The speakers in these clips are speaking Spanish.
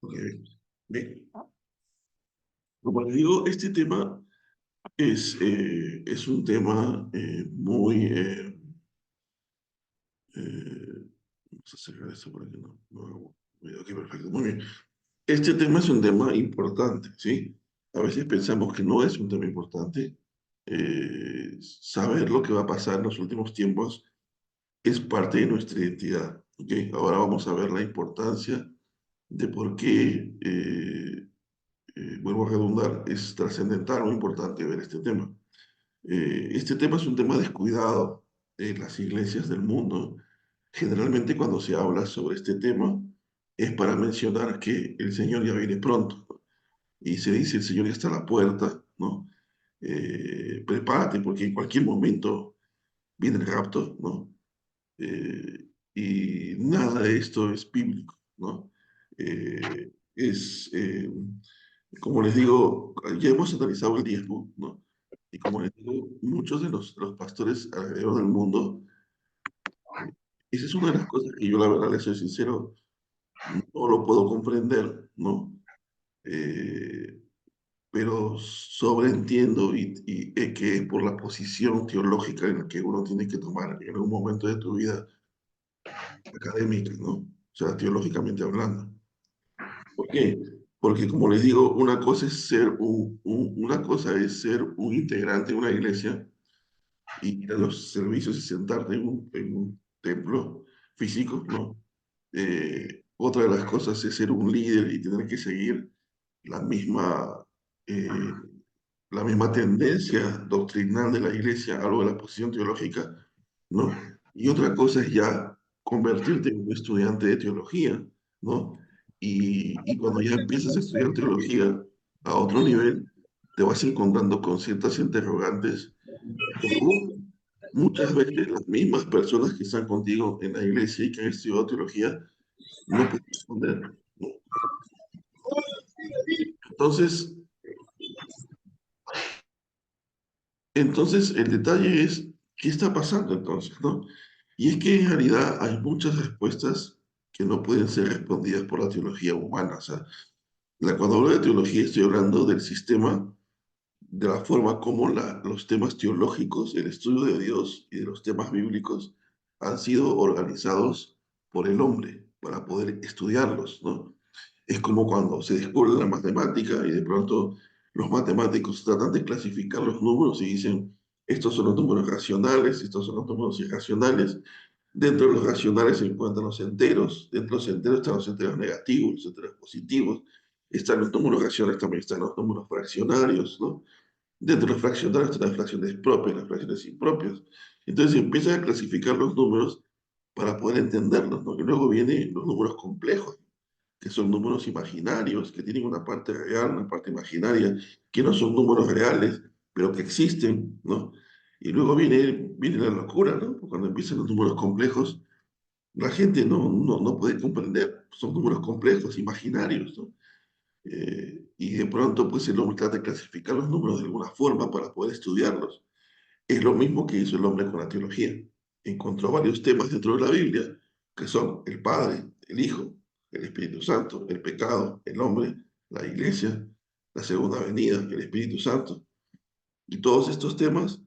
Ok, bien. Como les digo, este tema es un tema muy... vamos a cerrar esto por aquí, ok, perfecto, muy bien. Este tema es un tema importante, ¿sí? A veces pensamos que no es un tema importante. Saber lo que va a pasar en los últimos tiempos es parte de nuestra identidad, ¿ok? Ahora vamos a ver la importancia de por qué vuelvo a redundar, es trascendental o importante ver este tema. Este tema es un tema descuidado en las iglesias del mundo. Generalmente cuando se habla sobre este tema es para mencionar que el Señor ya viene pronto, ¿no? Y se dice el Señor ya está a la puerta, ¿no? Prepárate porque en cualquier momento viene el rapto, ¿no? Y nada de esto es bíblico, ¿no? Es, como les digo, ya hemos analizado el diezmo, ¿no? Y como les digo, muchos de los pastores alrededor del mundo, esa es una de las cosas que yo, la verdad, les soy sincero, no lo puedo comprender, ¿no? Eh, pero sobreentiendo que es por la posición teológica en la que uno tiene que tomar en un momento de tu vida académica, ¿no? O sea, teológicamente hablando. ¿Por qué? Porque como les digo, una cosa es ser una cosa es ser un integrante de una iglesia y ir a los servicios y sentarte en un templo físico, ¿no? Otra de las cosas es ser un líder y tener que seguir la misma, eh, la misma tendencia doctrinal de la iglesia, algo de la posición teológica, ¿no? Y otra cosa es ya convertirte en un estudiante de teología, ¿no? Y cuando ya empiezas a estudiar teología a otro nivel, te vas encontrando con ciertas interrogantes que aún muchas veces las mismas personas que están contigo en la iglesia y que han estudiado teología no pueden responder, ¿no? Entonces, entonces el detalle es, ¿qué está pasando entonces, no? Y es que en realidad hay muchas respuestas que no pueden ser respondidas por la teología humana. O sea, cuando hablo de teología estoy hablando del sistema, de la forma como los temas teológicos, el estudio de Dios y de los temas bíblicos han sido organizados por el hombre para poder estudiarlos, ¿no? Es como cuando se descubre la matemática y de pronto los matemáticos tratan de clasificar los números y dicen, estos son los números racionales, estos son los números irracionales. Dentro de los racionales se encuentran los enteros, dentro de los enteros están los enteros negativos, los enteros positivos, están los números racionales, también están los números fraccionarios, ¿no? Dentro de los fraccionarios están las fracciones propias, las fracciones impropias. Entonces empiezan a clasificar los números para poder entenderlos, ¿no? Y luego vienen los números complejos, que son números imaginarios, que tienen una parte real, una parte imaginaria, que no son números reales, pero que existen, ¿no? Y luego viene la locura, ¿no? Cuando empiezan los números complejos, la gente no puede comprender, son números complejos, imaginarios, ¿no? Y de pronto, pues el hombre trata de clasificar los números de alguna forma para poder estudiarlos. Es lo mismo que hizo el hombre con la teología. Encontró varios temas dentro de la Biblia, que son el Padre, el Hijo, el Espíritu Santo, el pecado, el hombre, la iglesia, la segunda venida, el Espíritu Santo. Y todos estos temas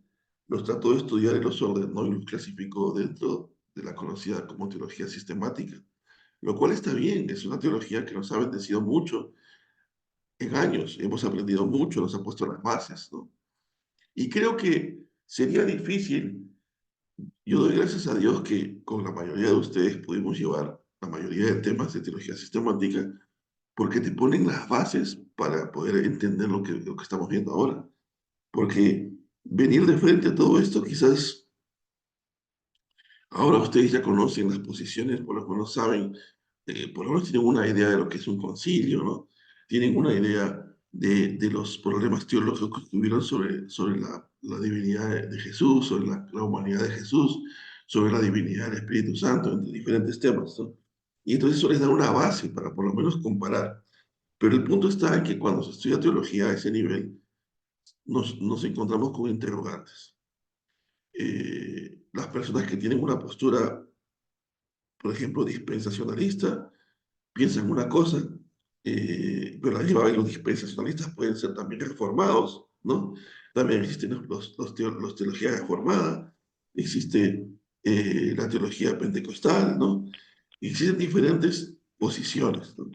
los trató de estudiar y los ordenó y los clasificó dentro de la conocida como teología sistemática, lo cual está bien, es una teología que nos ha bendecido mucho en años, hemos aprendido mucho, nos ha puesto las bases, ¿no? Y creo que sería difícil. Yo doy gracias a Dios que con la mayoría de ustedes pudimos llevar la mayoría de temas de teología sistemática porque te ponen las bases para poder entender lo que estamos viendo ahora. Porque venir de frente a todo esto, quizás ahora ustedes ya conocen las posiciones, por lo menos saben, por lo menos tienen una idea de lo que es un concilio, ¿no? Tienen una idea de los problemas teológicos que hubieron sobre la divinidad de Jesús, sobre la humanidad de Jesús, sobre la divinidad del Espíritu Santo, entre diferentes temas, ¿no? Y entonces eso les da una base para por lo menos comparar. Pero el punto está en que cuando se estudia teología a ese nivel, nos encontramos con interrogantes. Las personas que tienen una postura, por ejemplo, dispensacionalista, piensan una cosa pero la llevaba y los dispensacionalistas pueden ser también reformados, ¿no? También existen los teología reformada, existe la teología pentecostal, ¿no? Existen diferentes posiciones, ¿no?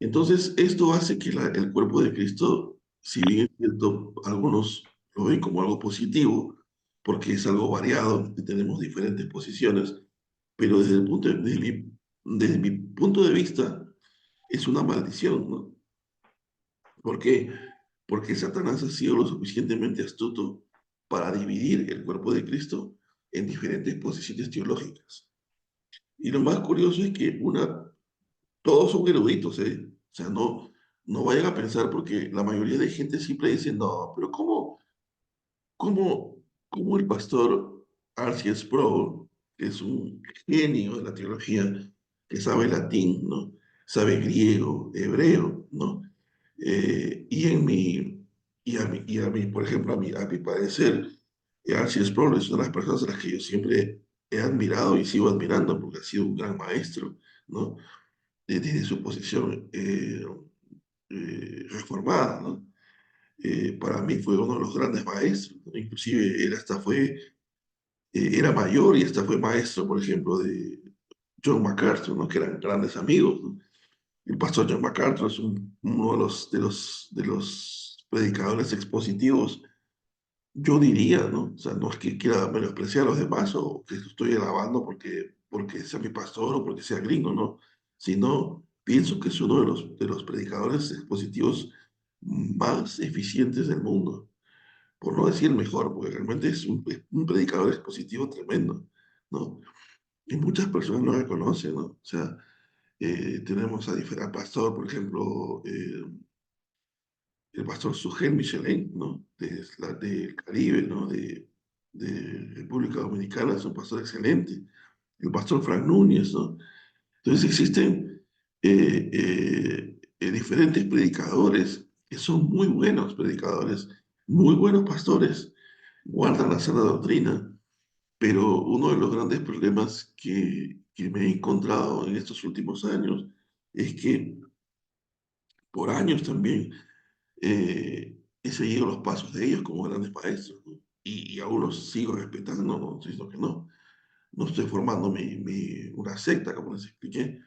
Entonces, esto hace que el cuerpo de Cristo, si bien es cierto, algunos lo ven como algo positivo, porque es algo variado y tenemos diferentes posiciones, pero desde mi punto de vista, es una maldición, ¿no? ¿Por qué? Porque Satanás ha sido lo suficientemente astuto para dividir el cuerpo de Cristo en diferentes posiciones teológicas. Y lo más curioso es que todos son eruditos, ¿eh? O sea, no vayan a pensar porque la mayoría de gente siempre dice, no, pero cómo, cómo el pastor R.C. Sproul, que es un genio de la teología, que sabe latín, ¿no? Sabe griego, hebreo, ¿no? Y a mí, por ejemplo, a mi parecer, R.C. Sproul es una de las personas a las que yo siempre he admirado y sigo admirando porque ha sido un gran maestro, ¿no? Desde su posición reformada, ¿no? Para mí fue uno de los grandes maestros, ¿no? Inclusive él hasta era mayor y hasta fue maestro, por ejemplo, de John MacArthur, ¿no? Que eran grandes amigos, ¿no? El pastor John MacArthur es uno de los predicadores expositivos, yo diría, ¿no? O sea, no es que quiera menospreciar a los demás o que lo estoy alabando porque sea mi pastor o porque sea gringo, ¿no? Sino pienso que es uno de los predicadores expositivos más eficientes del mundo, por no decir el mejor, porque realmente es un predicador expositivo tremendo, ¿no? Y muchas personas no reconocen, ¿no? O sea, tenemos a diferentes pastor, por ejemplo, el pastor Sugel Michelin, ¿no? Del Caribe, ¿no? De República Dominicana, es un pastor excelente. El pastor Frank Núñez, ¿no? Entonces existen diferentes predicadores que son muy buenos predicadores, muy buenos pastores, guardan la sana doctrina, pero uno de los grandes problemas que me he encontrado en estos últimos años es que por años también he seguido los pasos de ellos como grandes maestros, ¿no? Y aún los sigo respetando, no estoy diciendo que no. No estoy formando una secta, como les expliqué,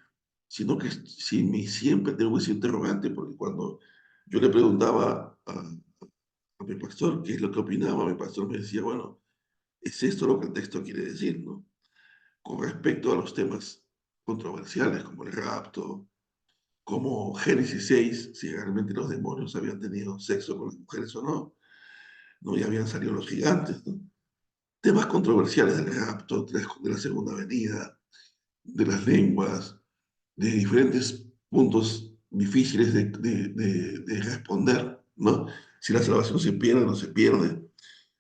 sino que siempre tengo ese interrogante, porque cuando yo le preguntaba a mi pastor qué es lo que opinaba, mi pastor me decía, bueno, es esto lo que el texto quiere decir, ¿no? Con respecto a los temas controversiales como el rapto, como Génesis 6, si realmente los demonios habían tenido sexo con las mujeres o no, ¿no? Ya habían salido los gigantes, ¿no? Temas controversiales del rapto, de la segunda venida, de las lenguas, de diferentes puntos difíciles de responder, ¿no? Si la salvación se pierde o no se pierde,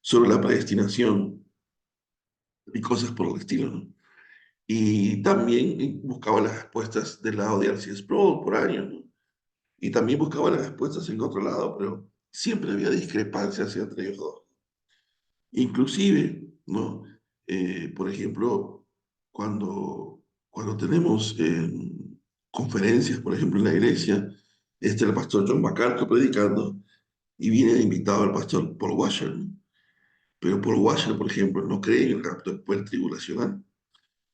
sobre la predestinación y cosas por el estilo, ¿no? Y también buscaba las respuestas del lado de R.C. Sproul por años, ¿no? Y también buscaba las respuestas en otro lado, pero siempre había discrepancias entre ellos dos. Inclusive, ¿no? Por ejemplo, cuando tenemos conferencias, por ejemplo, en la iglesia, está el pastor John MacArthur predicando y viene de invitado el pastor Paul Washer, ¿no? Pero Paul Washer, por ejemplo, no cree en el rapto tribulacional.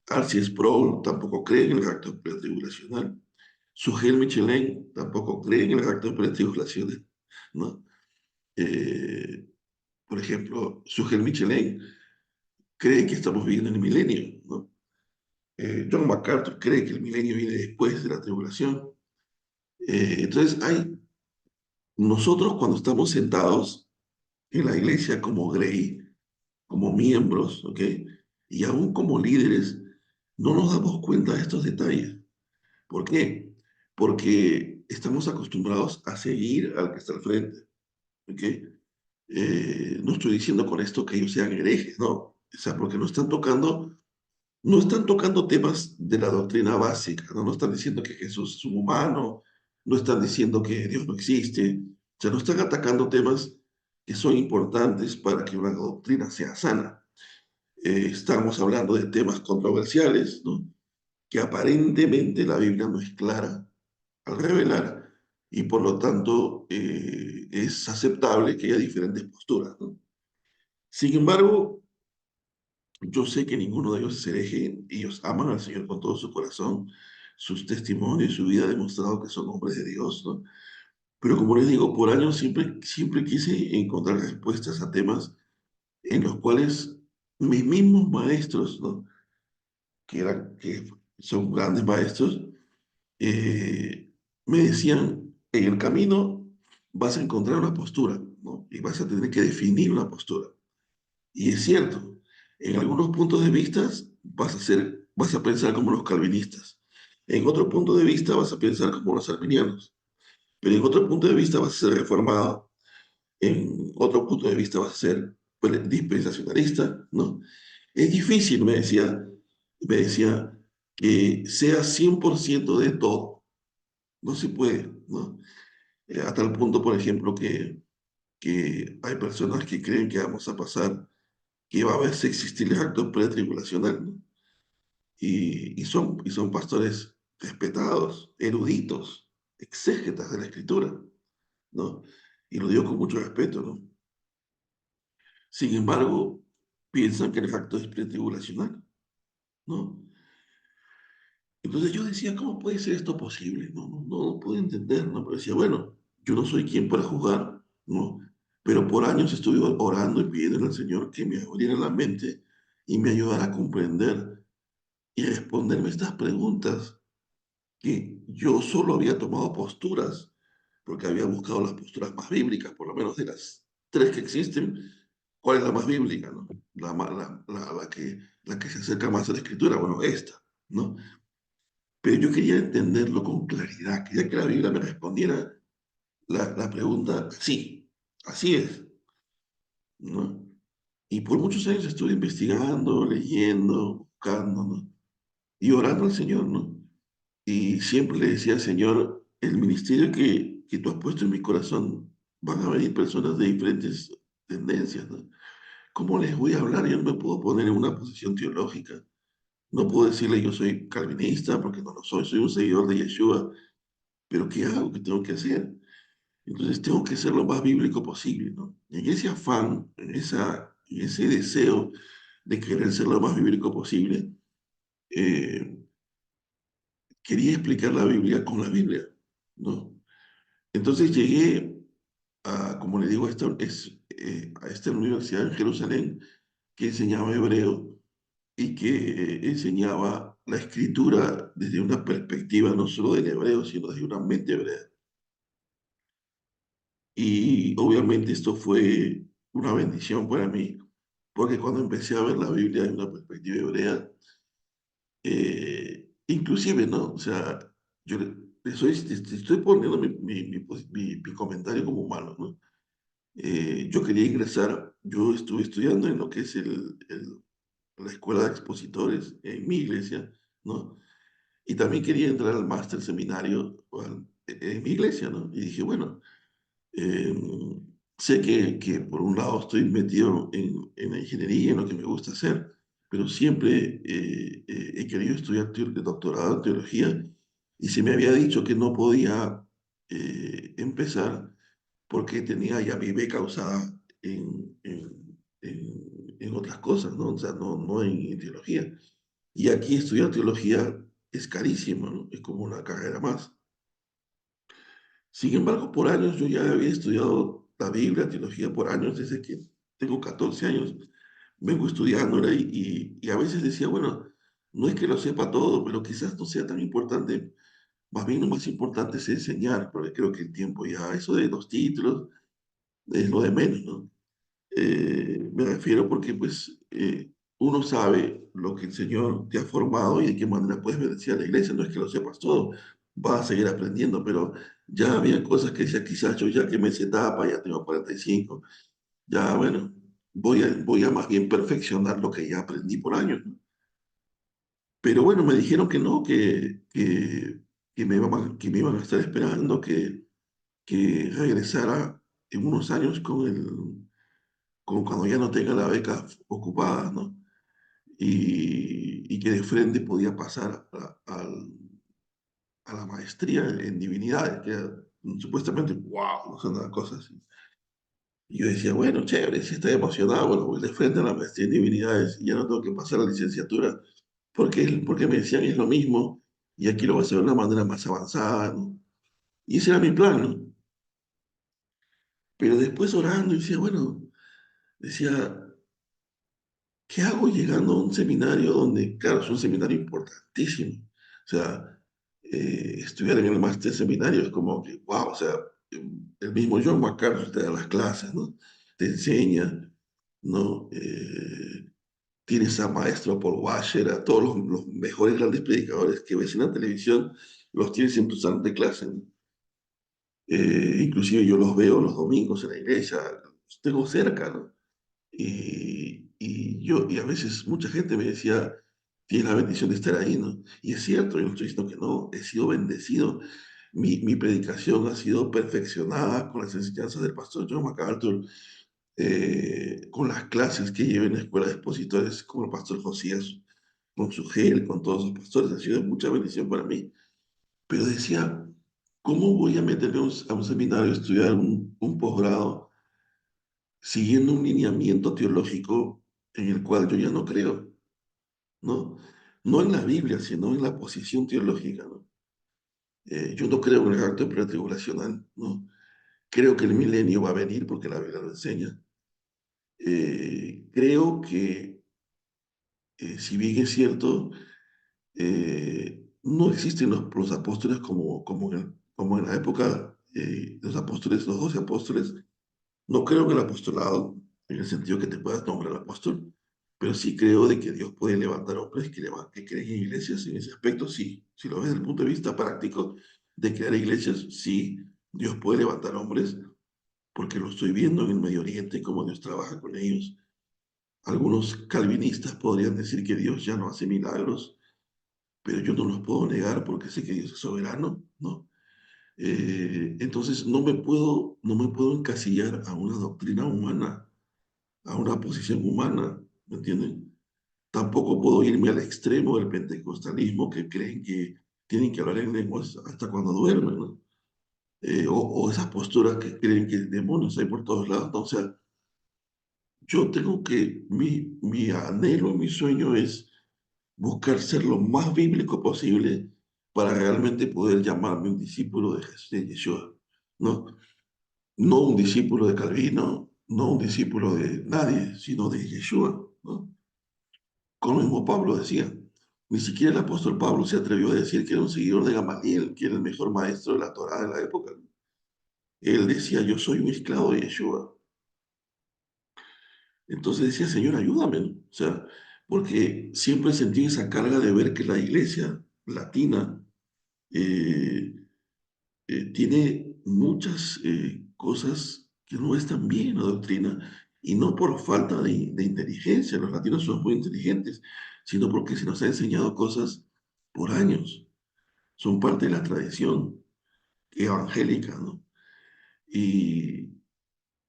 R.C. Sproul tampoco cree en el rapto tribulacional. Sugel Michelin tampoco cree en el rapto tribulacional, ¿no? Eh, por ejemplo, Sugel Michelin cree que estamos viviendo en el milenio, ¿no? John MacArthur cree que el milenio viene después de la tribulación. Entonces, nosotros cuando estamos sentados en la iglesia como Grey, como miembros, ¿ok? Y aún como líderes, no nos damos cuenta de estos detalles. ¿Por qué? Porque estamos acostumbrados a seguir al que está al frente, ¿ok? No estoy diciendo con esto que ellos sean herejes, no. O sea, porque no están tocando temas de la doctrina básica, ¿no? No están diciendo que Jesús es un humano, no están diciendo que Dios no existe, o sea, no están atacando temas que son importantes para que una doctrina sea sana. Estamos hablando de temas controversiales, ¿no? Que aparentemente la Biblia no es clara al revelar, y por lo tanto es aceptable que haya diferentes posturas, ¿no? Sin embargo, yo sé que ninguno de ellos es hereje, ellos aman al Señor con todo su corazón, sus testimonios y su vida ha demostrado que son hombres de Dios, ¿no? Pero como les digo, por años siempre quise encontrar respuestas a temas en los cuales mis mismos maestros, ¿no? Que son grandes maestros, eh, me decían, en el camino vas a encontrar una postura, ¿no? Y vas a tener que definir una postura. Y es cierto, en algunos puntos de vista vas a pensar como los calvinistas. En otro punto de vista vas a pensar como los arminianos. Pero en otro punto de vista vas a ser reformado. En otro punto de vista vas a ser pues, dispensacionalista, ¿no? Es difícil, me decía que sea 100% de todo. No se puede, ¿no? A tal punto, por ejemplo, que hay personas que creen que vamos a pasar, que va a existir el acto pretribulacional, ¿no? Y son pastores respetados, eruditos, exégetas de la escritura, ¿no? Y lo digo con mucho respeto, ¿no? Sin embargo, piensan que el acto es pretribulacional, ¿no? Entonces yo decía, ¿cómo puede ser esto posible? No puedo entender, ¿no? Pero decía, bueno, yo no soy quien para juzgar, ¿no? Pero por años estuve orando y pidiendo al Señor que me abriera la mente y me ayudara a comprender y responderme estas preguntas que yo solo había tomado posturas, porque había buscado las posturas más bíblicas, por lo menos de las tres que existen, ¿cuál es la más bíblica, no? La que se acerca más a la escritura, bueno, esta, ¿no? Pero yo quería entenderlo con claridad, quería que la Biblia me respondiera la pregunta, sí, así es, ¿no? Y por muchos años estuve investigando, leyendo, buscando, ¿no? Y orando al Señor, ¿no? Y siempre le decía al Señor, el ministerio que tú has puesto en mi corazón, van a venir personas de diferentes tendencias, ¿no? ¿Cómo les voy a hablar? Yo no me puedo poner en una posición teológica. No puedo decirle yo soy calvinista porque no lo soy, soy un seguidor de Yeshua, pero ¿qué hago? ¿Qué tengo que hacer? Entonces tengo que ser lo más bíblico posible, ¿no? Y en ese afán, en ese deseo de querer ser lo más bíblico posible, eh, quería explicar la Biblia con la Biblia, ¿no? Entonces llegué a, como le digo, a esta universidad en Jerusalén que enseñaba hebreo y que enseñaba la escritura desde una perspectiva no solo del hebreo, sino desde una mente hebrea. Y obviamente esto fue una bendición para mí, porque cuando empecé a ver la Biblia en una perspectiva hebrea, inclusive, ¿no? O sea, te estoy poniendo mi comentario como humano, ¿no? Yo quería ingresar, yo estuve estudiando en lo que es la escuela de expositores en mi iglesia, ¿no? Y también quería entrar al máster seminario en mi iglesia, ¿no? Y dije, bueno, eh, sé que por un lado estoy metido en la ingeniería, en lo que me gusta hacer, pero siempre he querido estudiar doctorado en teología y se me había dicho que no podía empezar porque tenía ya mi beca usada en otras cosas, ¿no? O sea, no en teología. Y aquí estudiar teología es carísimo, ¿no? Es como una carrera más. Sin embargo, por años yo ya había estudiado la Biblia, teología por años, desde que tengo 14 años. Vengo estudiándola y a veces decía, bueno, no es que lo sepa todo, pero quizás no sea tan importante. Más bien lo más importante es enseñar, porque creo que el tiempo ya, eso de los títulos, es lo de menos, ¿no? Me refiero porque pues uno sabe lo que el Señor te ha formado y de qué manera puedes bendecir a la iglesia. No es que lo sepas todo, vas a seguir aprendiendo, pero ya había cosas que decía, quizás yo ya que me hice etapa, ya tengo 45, ya bueno, voy a más bien perfeccionar lo que ya aprendí por años, ¿no? Pero bueno, me dijeron que no, que me iban a estar esperando, que regresara en unos años como cuando ya no tenga la beca ocupada, ¿no? Y que de frente podía pasar a la maestría en divinidades, que era, supuestamente, wow, no sé, una cosa así. Y yo decía, bueno, chévere, si estoy emocionado, bueno, voy de frente a la maestría en divinidades y ya no tengo que pasar a la licenciatura, porque me decían es lo mismo y aquí lo vas a hacer de una manera más avanzada, ¿no? Y ese era mi plan, ¿no? Pero después orando, y decía, bueno, decía, ¿qué hago llegando a un seminario donde, claro, es un seminario importantísimo? O sea, estudiar en el máster seminario es como que, wow, o sea, el mismo John MacArthur te da las clases, ¿no? Te enseña, ¿no? Tienes a maestro Paul Washer, a todos los mejores grandes predicadores que ves en la televisión, los tienes en tu salón de clase, ¿no? Inclusive yo los veo los domingos en la iglesia, los tengo cerca, ¿no? Y a veces mucha gente me decía, tienes la bendición de estar ahí, ¿no? Y es cierto, yo no estoy diciendo que no, he sido bendecido. Mi predicación ha sido perfeccionada con las enseñanzas del pastor John MacArthur, con las clases que llevé en la escuela de expositores, con el pastor Josías, con su gel, con todos los pastores, ha sido de mucha bendición para mí. Pero decía, ¿cómo voy a meterme a un seminario a estudiar un posgrado siguiendo un lineamiento teológico en el cual yo ya no creo, ¿no? No en la Biblia, sino en la posición teológica, ¿no? Yo no creo en el acto pretribulacional, ¿no? Creo que el milenio va a venir porque la Biblia lo enseña. Creo que, si bien es cierto, no existen los apóstoles como en la época, los apóstoles, los 12 apóstoles. No creo en el apostolado, en el sentido que te puedas nombrar apóstol, pero sí creo de que Dios puede levantar hombres que creen en iglesias. En ese aspecto, sí. Si lo ves desde el punto de vista práctico de crear iglesias, sí, Dios puede levantar hombres, porque lo estoy viendo en el Medio Oriente, cómo Dios trabaja con ellos. Algunos calvinistas podrían decir que Dios ya no hace milagros, pero yo no los puedo negar porque sé que Dios es soberano, ¿no? Entonces no me puedo encasillar a una doctrina humana, a una posición humana, ¿me entienden? Tampoco puedo irme al extremo del pentecostalismo que creen que tienen que hablar en lenguas hasta cuando duermen, ¿no? O esas posturas que creen que demonios hay por todos lados, ¿no? O sea, yo tengo que, mi anhelo, mi sueño es buscar ser lo más bíblico posible para realmente poder llamarme un discípulo de Jesús, de Yeshua, ¿no? No un discípulo de Calvino, no un discípulo de nadie, sino de Yeshua, ¿no? Como mismo Pablo decía, ni siquiera el apóstol Pablo se atrevió a decir que era un seguidor de Gamaliel, que era el mejor maestro de la Torá de la época. Él decía, yo soy un esclavo de Yeshua. Entonces decía, Señor, ayúdame, ¿no? O sea, porque siempre sentí esa carga de ver que la iglesia latina eh, tiene muchas cosas que no están bien en la doctrina, y no por falta de inteligencia, los latinos son muy inteligentes, sino porque se nos ha enseñado cosas por años, son parte de la tradición evangélica, ¿no? Y,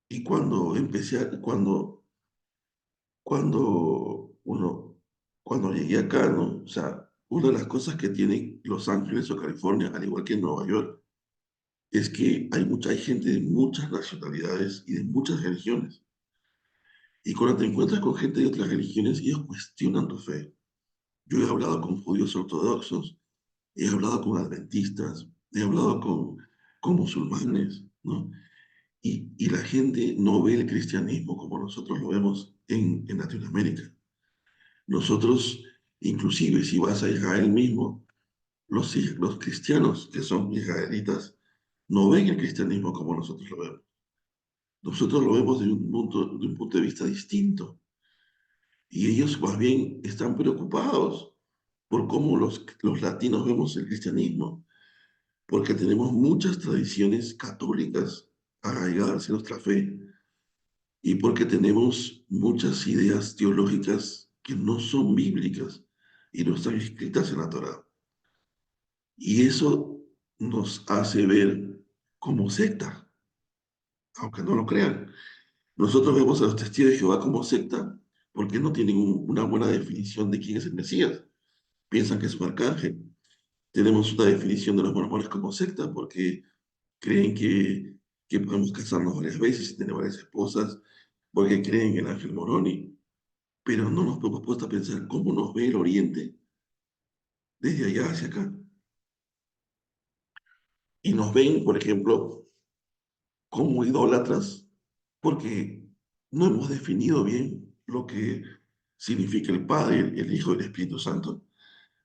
y cuando, uno, cuando llegué acá, ¿no? O sea, una de las cosas que tienen Los Ángeles o California, al igual que en Nueva York, es que hay gente de muchas nacionalidades y de muchas religiones. Y cuando te encuentras con gente de otras religiones, ellos cuestionan tu fe. Yo he hablado con judíos ortodoxos, he hablado con adventistas, he hablado con musulmanes, ¿no? Y la gente no ve el cristianismo como nosotros lo vemos en Latinoamérica. Nosotros, inclusive si vas a Israel mismo, los cristianos que son israelitas no ven el cristianismo como nosotros lo vemos. Nosotros lo vemos de un punto de vista distinto. Y ellos más bien están preocupados por cómo los latinos vemos el cristianismo, porque tenemos muchas tradiciones católicas arraigadas en nuestra fe y porque tenemos muchas ideas teológicas que no son bíblicas y no están escritas en la Torá. Y eso nos hace ver como secta, aunque no lo crean. Nosotros vemos a los testigos de Jehová como secta porque no tienen una buena definición de quién es el Mesías. Piensan que es un arcángel. Tenemos una definición de los mormones como secta porque creen que podemos casarnos varias veces y tener varias esposas, porque creen en Ángel Moroni, pero no nos hemos puesto a pensar cómo nos ve el Oriente desde allá hacia acá. Y nos ven, por ejemplo, como idólatras, porque no hemos definido bien lo que significa el Padre, el Hijo y el Espíritu Santo.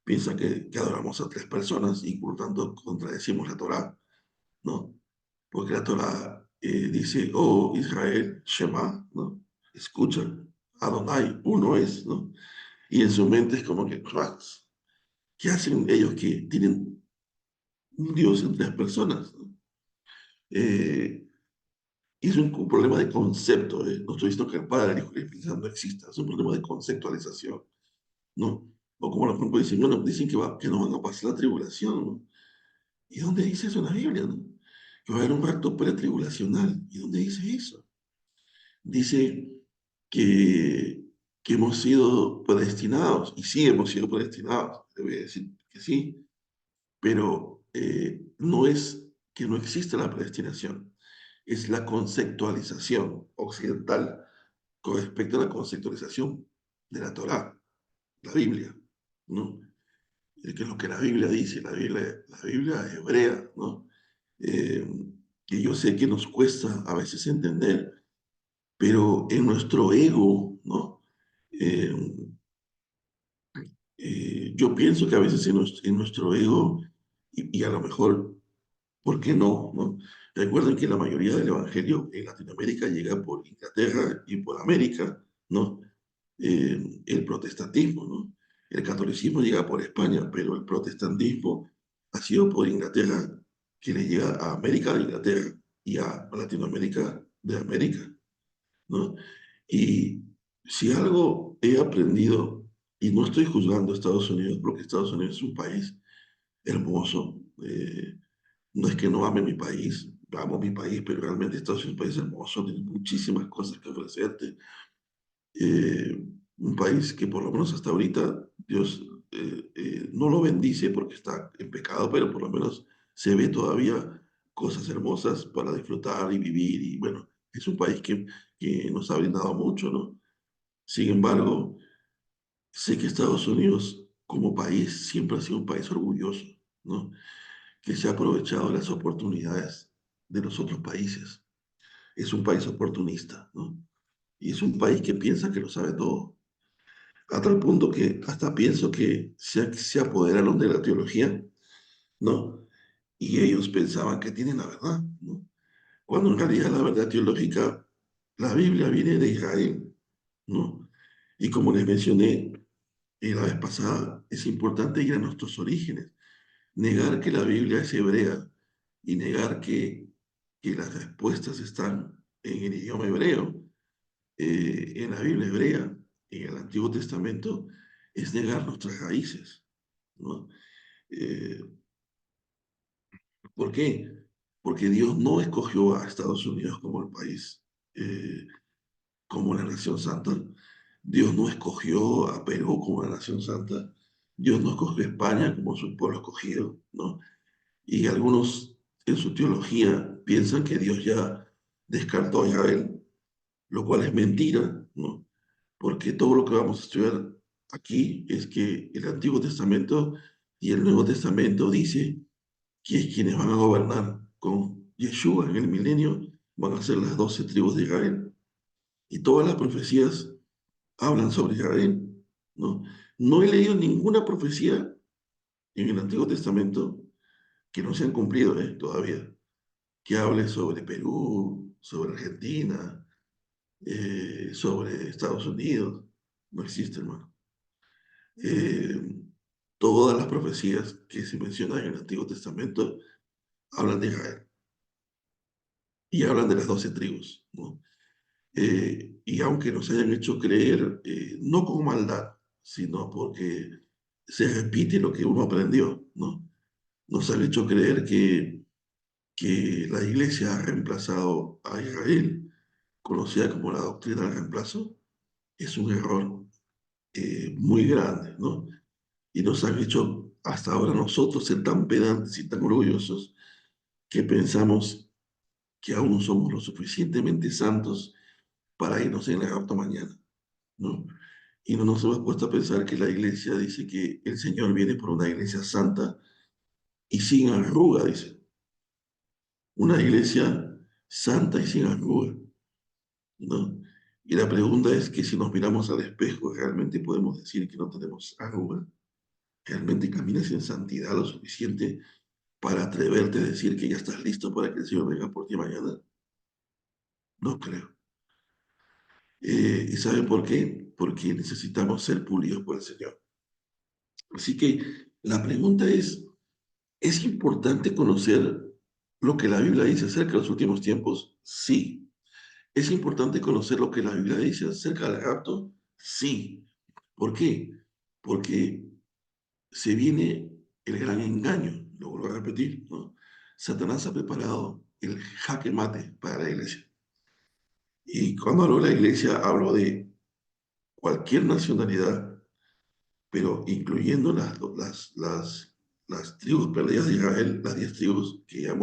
Piensa que adoramos a tres personas y por lo tanto contradecimos la Torá, ¿no? Porque la Torá dice, oh Israel, Shema, ¿no? Escucha, Adonai, uno es, ¿no? Y en su mente es como que, "Rats, ¿qué hacen ellos que tienen un Dios en tres personas? ¿No? Eh, y es un problema de concepto, ¿eh? No estoy diciendo que el Padre, el Hijo y el Espíritu Santo no exista, es un problema de conceptualización, ¿no? O como los grupos dicen, bueno, dicen que no van a pasar la tribulación, ¿no? ¿Y dónde dice eso en la Biblia, no? Que va a haber un rapto pretribulacional. ¿Y dónde dice eso? Dice que, que hemos sido predestinados, y sí hemos sido predestinados, te voy a decir que sí, pero no es que no existe la predestinación, es la conceptualización occidental con respecto a la conceptualización de la Torá, la Biblia, ¿no? Que es lo que la Biblia dice, la Biblia hebrea, ¿no? Eh, que yo sé que nos cuesta a veces entender, pero en nuestro ego, ¿no? Eh, yo pienso que a veces en nuestro ego, y a lo mejor, ¿por qué no? ¿No? Recuerden que la mayoría del evangelio en Latinoamérica llega por Inglaterra y por América, ¿no? El protestantismo, ¿no? El catolicismo llega por España, pero el protestantismo ha sido por Inglaterra, que le llega a América de Inglaterra y a Latinoamérica de América, ¿no? Y si algo he aprendido, y no estoy juzgando a Estados Unidos, porque Estados Unidos es un país hermoso, no es que no ame mi país, amo mi país, pero realmente Estados Unidos es un país hermoso, tiene muchísimas cosas que ofrecerte. Un país que por lo menos hasta ahorita Dios no lo bendice porque está en pecado, pero por lo menos se ve todavía cosas hermosas para disfrutar y vivir. Y bueno, es un país que nos ha brindado mucho, ¿no? Sin embargo, sé que Estados Unidos como país siempre ha sido un país orgulloso, ¿no? Que se ha aprovechado de las oportunidades de los otros países. Es un país oportunista, ¿no? Y es un país que piensa que lo sabe todo. A tal punto que hasta pienso que se apoderaron de la teología, ¿no? Y ellos pensaban que tienen la verdad, ¿no? Cuando en realidad la verdad teológica, la Biblia viene de Israel, ¿no? Y como les mencioné la vez pasada, es importante ir a nuestros orígenes, negar que la Biblia es hebrea y negar que las respuestas están en el idioma hebreo, en la Biblia hebrea, en el Antiguo Testamento, es negar nuestras raíces, ¿no? Eh, ¿Por qué? Porque Dios no escogió a Estados Unidos como el país, eh, como la nación santa. Dios no escogió a Perú como la nación santa. Dios no escogió a España como su pueblo escogido, ¿no? Y algunos en su teología piensan que Dios ya descartó a Israel, lo cual es mentira, ¿no? Porque todo lo que vamos a estudiar aquí es que el Antiguo Testamento y el Nuevo Testamento dice que quienes van a gobernar con Yeshua en el milenio van a ser las 12 tribus de Israel. Y todas las profecías hablan sobre Israel, ¿no? No he leído ninguna profecía en el Antiguo Testamento que no se han cumplido, todavía, que hable sobre Perú, sobre Argentina, sobre Estados Unidos. No existe, hermano. Eh, Todas las profecías que se mencionan en el Antiguo Testamento hablan de Israel y hablan de las 12 tribus, ¿no? Y aunque nos hayan hecho creer, no con maldad, sino porque se repite lo que uno aprendió, ¿no? Nos han hecho creer que la iglesia ha reemplazado a Israel, conocida como la doctrina del reemplazo, es un error muy grande, ¿no? Y nos han hecho hasta ahora nosotros ser tan pedantes y tan orgullosos que pensamos que aún somos lo suficientemente santos para irnos en el rapto mañana, ¿no? Y no nos hemos puesto a pensar que la iglesia dice que el Señor viene por una iglesia santa y sin arruga, dice. Una iglesia santa y sin arruga, ¿no? Y la pregunta es que si nos miramos al espejo, ¿realmente podemos decir que no tenemos arruga? ¿Realmente caminas en santidad lo suficiente para atreverte a decir que ya estás listo para que el Señor venga por ti mañana? No creo. ¿Y saben por qué? Porque necesitamos ser pulidos por el Señor. Así que la pregunta ¿es importante conocer lo que la Biblia dice acerca de los últimos tiempos? Sí. ¿Es importante conocer lo que la Biblia dice acerca del rapto? Sí. ¿Por qué? Porque se viene el gran engaño, lo vuelvo a repetir, ¿no? Satanás ha preparado el jaque mate para la iglesia. Y cuando hablo de la iglesia, hablo de cualquier nacionalidad, pero incluyendo las tribus perdidas de Israel, las 10 tribus que ya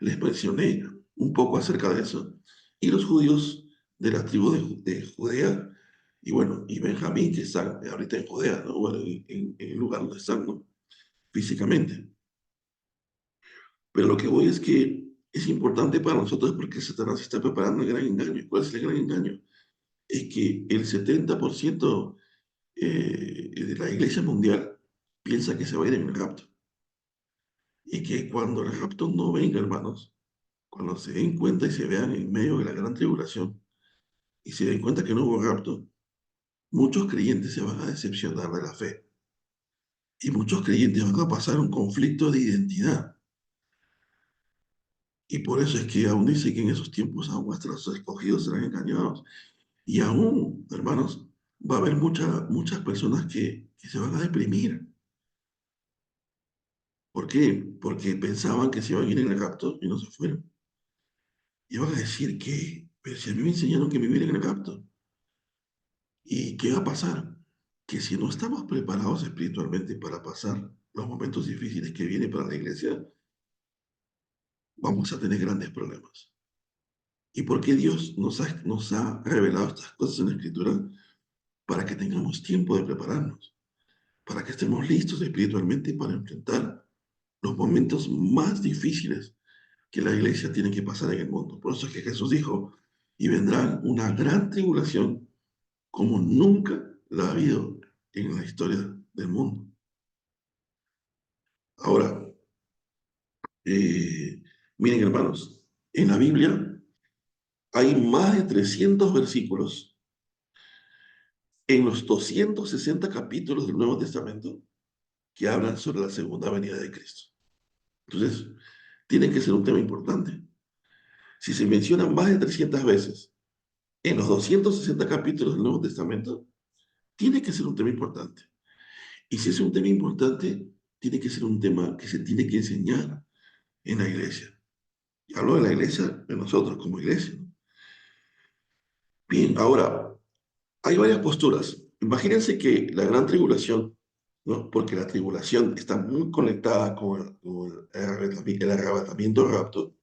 les mencioné un poco acerca de eso, y los judíos de la tribu de Judea, y bueno, y Benjamín, que están ahorita en Judea, ¿no? Bueno, en el lugar donde están, ¿no? Físicamente. Pero lo que voy es que es importante para nosotros porque Satanás está preparando el gran engaño. ¿Cuál es el gran engaño? Es que el 70% de la iglesia mundial piensa que se va a ir en el rapto. Y que cuando el rapto no venga, hermanos, cuando se den cuenta y se vean en medio de la gran tribulación y se den cuenta que no hubo rapto, muchos creyentes se van a decepcionar de la fe. Y muchos creyentes van a pasar un conflicto de identidad. Y por eso es que aún dice que en esos tiempos aún hasta los escogidos serán engañados. Y aún, hermanos, va a haber muchas personas que se van a deprimir. ¿Por qué? Porque pensaban que se iban a ir en el rapto y no se fueron. Y van a decir que, pero si a mí me enseñaron que me iba a ir en el rapto. ¿Y qué va a pasar? Que si no estamos preparados espiritualmente para pasar los momentos difíciles que vienen para la iglesia, vamos a tener grandes problemas. ¿Y por qué Dios nos ha revelado estas cosas en la Escritura? Para que tengamos tiempo de prepararnos, para que estemos listos espiritualmente para enfrentar los momentos más difíciles que la iglesia tiene que pasar en el mundo. Por eso es que Jesús dijo, y vendrá una gran tribulación como nunca la ha habido en la historia del mundo. Ahora, eh, miren hermanos, en la Biblia hay más de 300 versículos en los 260 capítulos del Nuevo Testamento que hablan sobre la segunda venida de Cristo. Entonces, tiene que ser un tema importante. Si se menciona más de 300 veces en los 260 capítulos del Nuevo Testamento, tiene que ser un tema importante. Y si es un tema importante, tiene que ser un tema que se tiene que enseñar en la iglesia. Y hablo de la iglesia, de nosotros como iglesia, ¿no? Bien, ahora, hay varias posturas. Imagínense que la gran tribulación, ¿no? Porque la tribulación está muy conectada con el arrebatamiento rapto.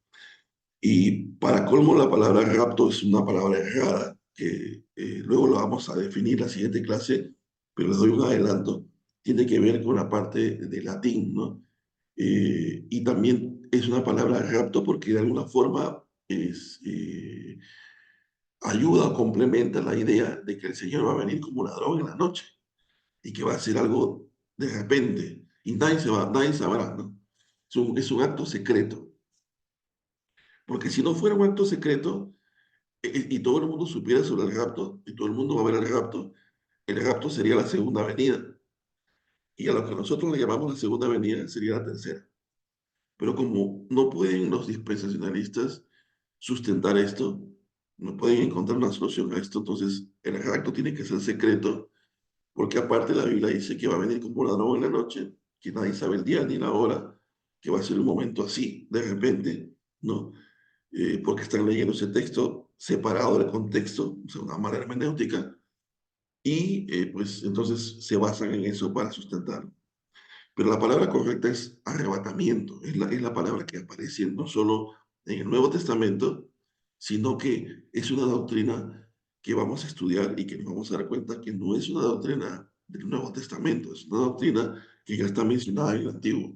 Y para colmo, la palabra rapto es una palabra errada, que luego lo vamos a definir en la siguiente clase, pero les doy un adelanto. Tiene que ver con la parte de latín, ¿no? Y también es una palabra rapto porque de alguna forma ayuda o complementa la idea de que el Señor va a venir como ladrón en la noche y que va a ser algo de repente y nadie sabrá, ¿no? Es un acto secreto, porque si no fuera un acto secreto y todo el mundo supiera sobre el rapto y todo el mundo va a ver el rapto sería la segunda venida y a lo que nosotros le llamamos la segunda venida sería la tercera. Pero como no pueden los dispensacionalistas sustentar esto, no pueden encontrar una solución a esto, entonces el rapto tiene que ser secreto, porque aparte la Biblia dice que va a venir como un ladrón en la noche, que nadie sabe el día ni la hora, que va a ser un momento así, de repente, ¿no? Porque están leyendo ese texto separado del contexto, o sea, una mala hermenéutica, y pues entonces se basan en eso para sustentarlo. Pero la palabra correcta es arrebatamiento, es la palabra que aparece no solo en el Nuevo Testamento, sino que es una doctrina que vamos a estudiar y que nos vamos a dar cuenta que no es una doctrina del Nuevo Testamento, es una doctrina que ya está mencionada en el Antiguo,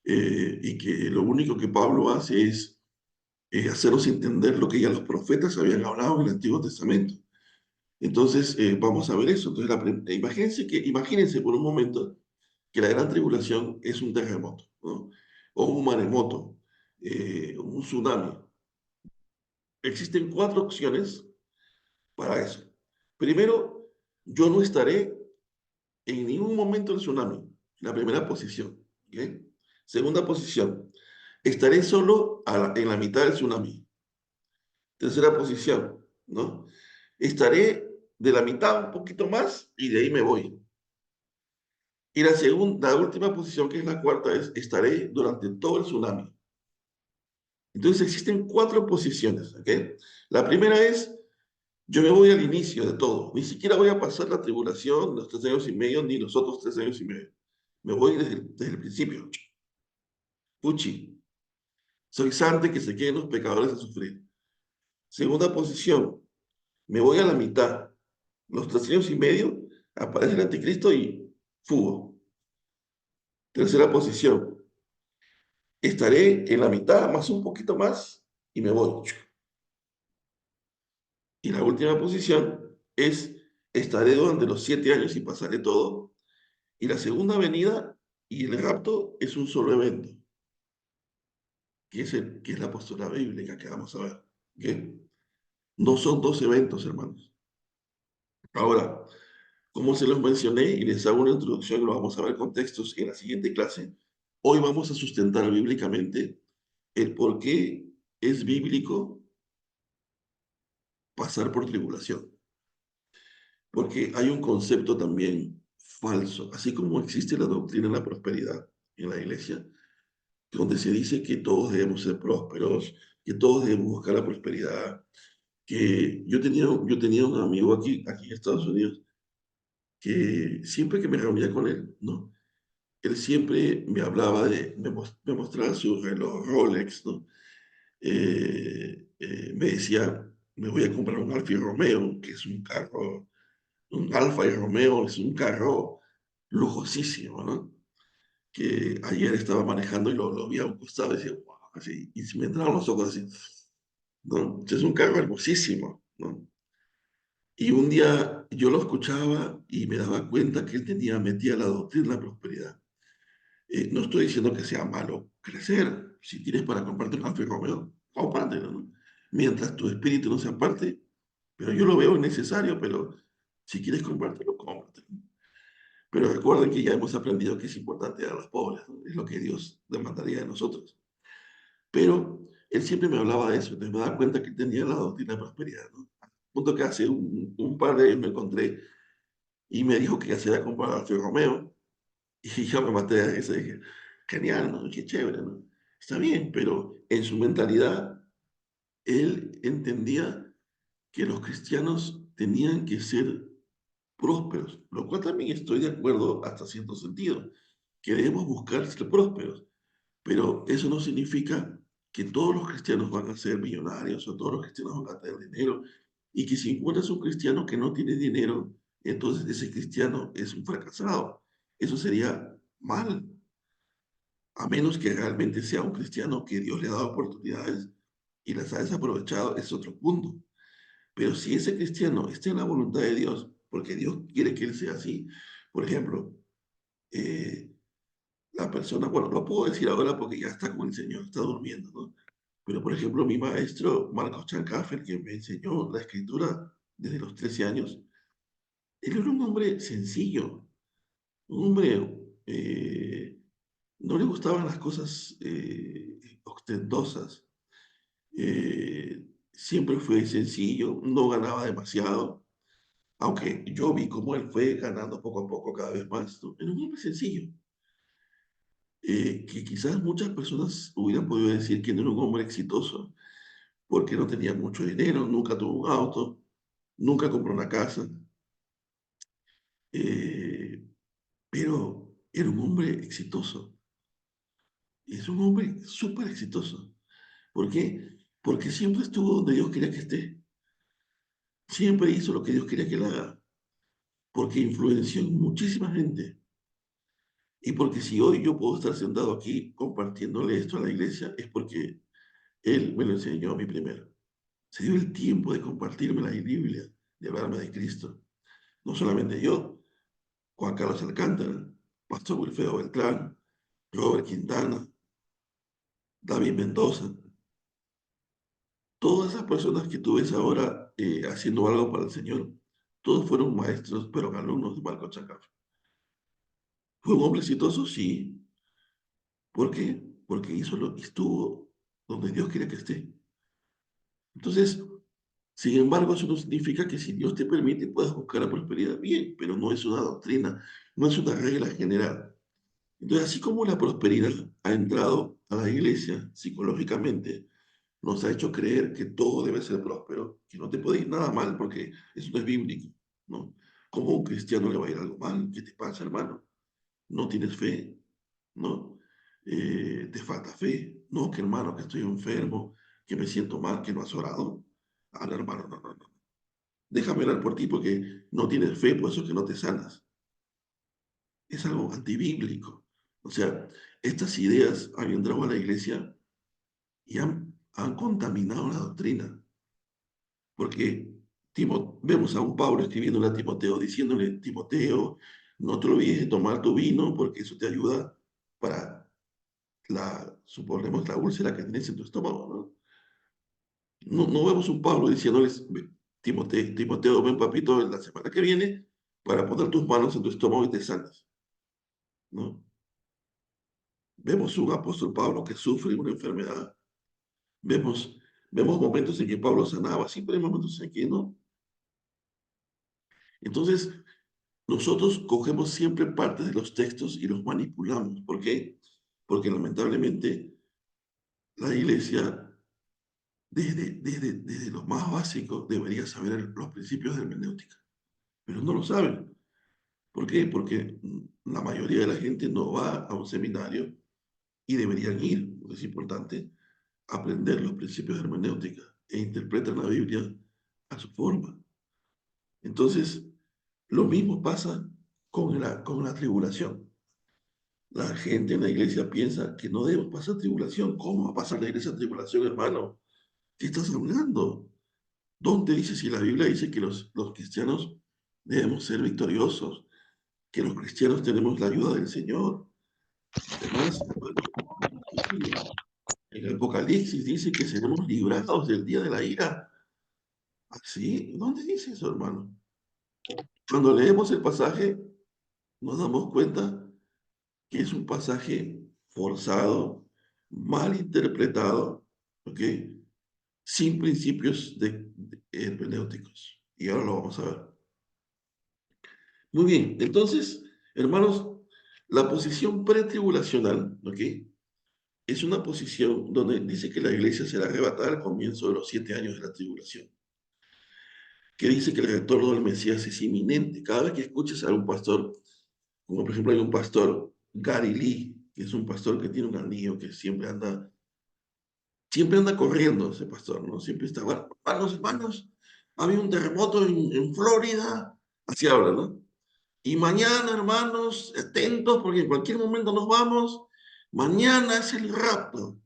y que lo único que Pablo hace es hacernos entender lo que ya los profetas habían hablado en el Antiguo Testamento. Entonces, vamos a ver eso. Entonces, imagínense por un momento que la gran tribulación es un terremoto, ¿no? O un maremoto, un tsunami. Existen cuatro opciones para eso. Primero, yo no estaré en ningún momento del tsunami, la primera posición. ¿Ok? Segunda posición, estaré solo en la mitad del tsunami. Tercera posición, ¿no? Estaré de la mitad un poquito más y de ahí me voy. Y la última posición, que es la cuarta, es estaré durante todo el tsunami. Entonces existen cuatro posiciones, ¿ok? La primera es, yo me voy al inicio de todo. Ni siquiera voy a pasar la tribulación, los 3 años y medio, ni los otros 3 años y medio. Me voy desde el principio. Puchi, soy santo y que se queden los pecadores a sufrir. Segunda posición, me voy a la mitad. Los 3 años y medio, aparece el anticristo y fugo. Tercera posición, estaré en la mitad, más un poquito más, y me voy. Y la última posición es, estaré durante los 7 años y pasaré todo. Y la segunda venida y el rapto es un solo evento, que es la postura bíblica que vamos a ver. ¿Ok? No son dos eventos, hermanos. Ahora, como se los mencioné y les hago una introducción, lo vamos a ver con textos en la siguiente clase, hoy vamos a sustentar bíblicamente el por qué es bíblico pasar por tribulación. Porque hay un concepto también falso, así como existe la doctrina de la prosperidad en la iglesia, donde se dice que todos debemos ser prósperos, que todos debemos buscar la prosperidad, que yo tenía un amigo aquí en Estados Unidos que siempre que me reunía con él, ¿no? Él siempre me hablaba me mostraba su reloj Rolex, ¿no? Me decía, me voy a comprar un Alfa Romeo, que es un Alfa Romeo es un carro lujosísimo, ¿no? Que ayer estaba manejando y lo vi a un costado y decía, wow, así, y se me entraron los ojos así, ¿no? Es un carro hermosísimo, ¿no? Y un día yo lo escuchaba y me daba cuenta que él metía la doctrina de la prosperidad. No estoy diciendo que sea malo crecer. Si tienes para comprarte un Alfa Romeo, cómpratelo, ¿no? Mientras tu espíritu no se aparte, pero yo lo veo necesario, pero si quieres comprártelo, cómpratelo. Pero recuerden que ya hemos aprendido que es importante a los pobres, ¿no? Es lo que Dios demandaría de nosotros. Pero él siempre me hablaba de eso, entonces me daba cuenta que tenía la doctrina de prosperidad, ¿no? Punto que hace un par de años me encontré y me dijo que ya se había comprado Alfa Romeo, y yo me maté de risa y dije, genial, ¿no? Qué chévere, ¿no? Está bien, pero en su mentalidad, él entendía que los cristianos tenían que ser prósperos, lo cual también estoy de acuerdo hasta cierto sentido, que debemos buscar ser prósperos, pero eso no significa que todos los cristianos van a ser millonarios o todos los cristianos van a tener dinero, y que si encuentras un cristiano que no tiene dinero, entonces ese cristiano es un fracasado. Eso sería mal, a menos que realmente sea un cristiano que Dios le ha dado oportunidades y las ha desaprovechado, es otro punto. Pero si ese cristiano está en la voluntad de Dios, porque Dios quiere que él sea así, por ejemplo, eh, la persona, bueno, lo puedo decir ahora porque ya está con el Señor, está durmiendo, ¿no? Pero, por ejemplo, mi maestro, Marcos Chancaffer, que me enseñó la escritura desde los 13 años, él era un hombre sencillo, un hombre, no le gustaban las cosas ostentosas, siempre fue sencillo, no ganaba demasiado, aunque yo vi cómo él fue ganando poco a poco cada vez más, ¿no? Era un hombre sencillo, que quizás muchas personas hubieran podido decir que no era un hombre exitoso, porque no tenía mucho dinero, nunca tuvo un auto, nunca compró una casa, eh, pero era un hombre exitoso. Es un hombre súper exitoso. ¿Por qué? Porque siempre estuvo donde Dios quería que esté. Siempre hizo lo que Dios quería que él haga. Porque influenció en muchísima gente. Y porque si hoy yo puedo estar sentado aquí compartiéndole esto a la iglesia, es porque Él me lo enseñó a mí primero. Se dio el tiempo de compartirme la Biblia, de hablarme de Cristo. No solamente yo, Juan Carlos Alcántara, Pastor Wilfredo Beltrán, Robert Quintana, David Mendoza, todas esas personas que tú ves ahora haciendo algo para el Señor, todos fueron maestros, pero alumnos de Marco Chacaf. ¿Fue un hombre exitoso? Sí. ¿Por qué? Porque estuvo donde Dios quiere que esté. Entonces, sin embargo, eso no significa que si Dios te permite puedas buscar la prosperidad bien, pero no es una doctrina, no es una regla general. Entonces, así como la prosperidad ha entrado a la iglesia psicológicamente, nos ha hecho creer que todo debe ser próspero, que no te puede ir nada mal porque eso no es bíblico, ¿no? ¿Cómo a un cristiano le va a ir algo mal? ¿Qué te pasa, hermano? ¿No tienes fe? ¿No? ¿Te falta fe? No, que hermano, que estoy enfermo, que me siento mal, que no has orado. Ah, no, hermano, no, no, no. Déjame orar por ti porque no tienes fe, por eso es que no te sanas. Es algo antibíblico. O sea, estas ideas han entrado a la iglesia y han contaminado la doctrina. Porque vemos a un Pablo escribiéndole a Timoteo, diciéndole, Timoteo, no te olvides de tomar tu vino porque eso te ayuda para suponemos, la úlcera que tienes en tu estómago, ¿no? No vemos un Pablo diciéndoles, Timoteo, Timoteo, ven papito la semana que viene para poner tus manos en tu estómago y te sanas, ¿no? Vemos un apóstol Pablo que sufre una enfermedad, vemos, vemos momentos en que Pablo sanaba, siempre hay momentos en que no. Entonces, nosotros cogemos siempre partes de los textos y los manipulamos. ¿Por qué? Porque lamentablemente la iglesia, desde lo más básico, debería saber los principios de hermenéutica, pero no lo saben. ¿Por qué? Porque la mayoría de la gente no va a un seminario y deberían ir, porque es importante aprender los principios de hermenéutica e interpretar la Biblia a su forma. Entonces, lo mismo pasa con la tribulación. La gente en la iglesia piensa que no debemos pasar tribulación. ¿Cómo va a pasar la iglesia tribulación, hermano? ¿Qué estás hablando? ¿Dónde dice si la Biblia dice que los cristianos debemos ser victoriosos, que los cristianos tenemos la ayuda del Señor? Además, hermano, en el Apocalipsis dice que seremos librados del día de la ira. ¿Así? ¿Dónde dice eso, hermano? Cuando leemos el pasaje, nos damos cuenta que es un pasaje forzado, mal interpretado, ¿ok? Sin principios hermenéuticos. Y ahora lo vamos a ver. Muy bien, entonces, hermanos, la posición pretribulacional, ¿ok? Es una posición donde dice que la iglesia será arrebatada al comienzo de los 7 años de la tribulación, que dice que el retorno del Mesías es inminente. Cada vez que escuches a un pastor, como por ejemplo hay un pastor, Gary Lee, que es un pastor que tiene un anillo, que siempre anda corriendo ese pastor, ¿no? Siempre está, bueno, hermanos, hermanos, había un terremoto en Florida, así habla, ¿no? Y mañana, hermanos, atentos, porque en cualquier momento nos vamos. Mañana es el rapto.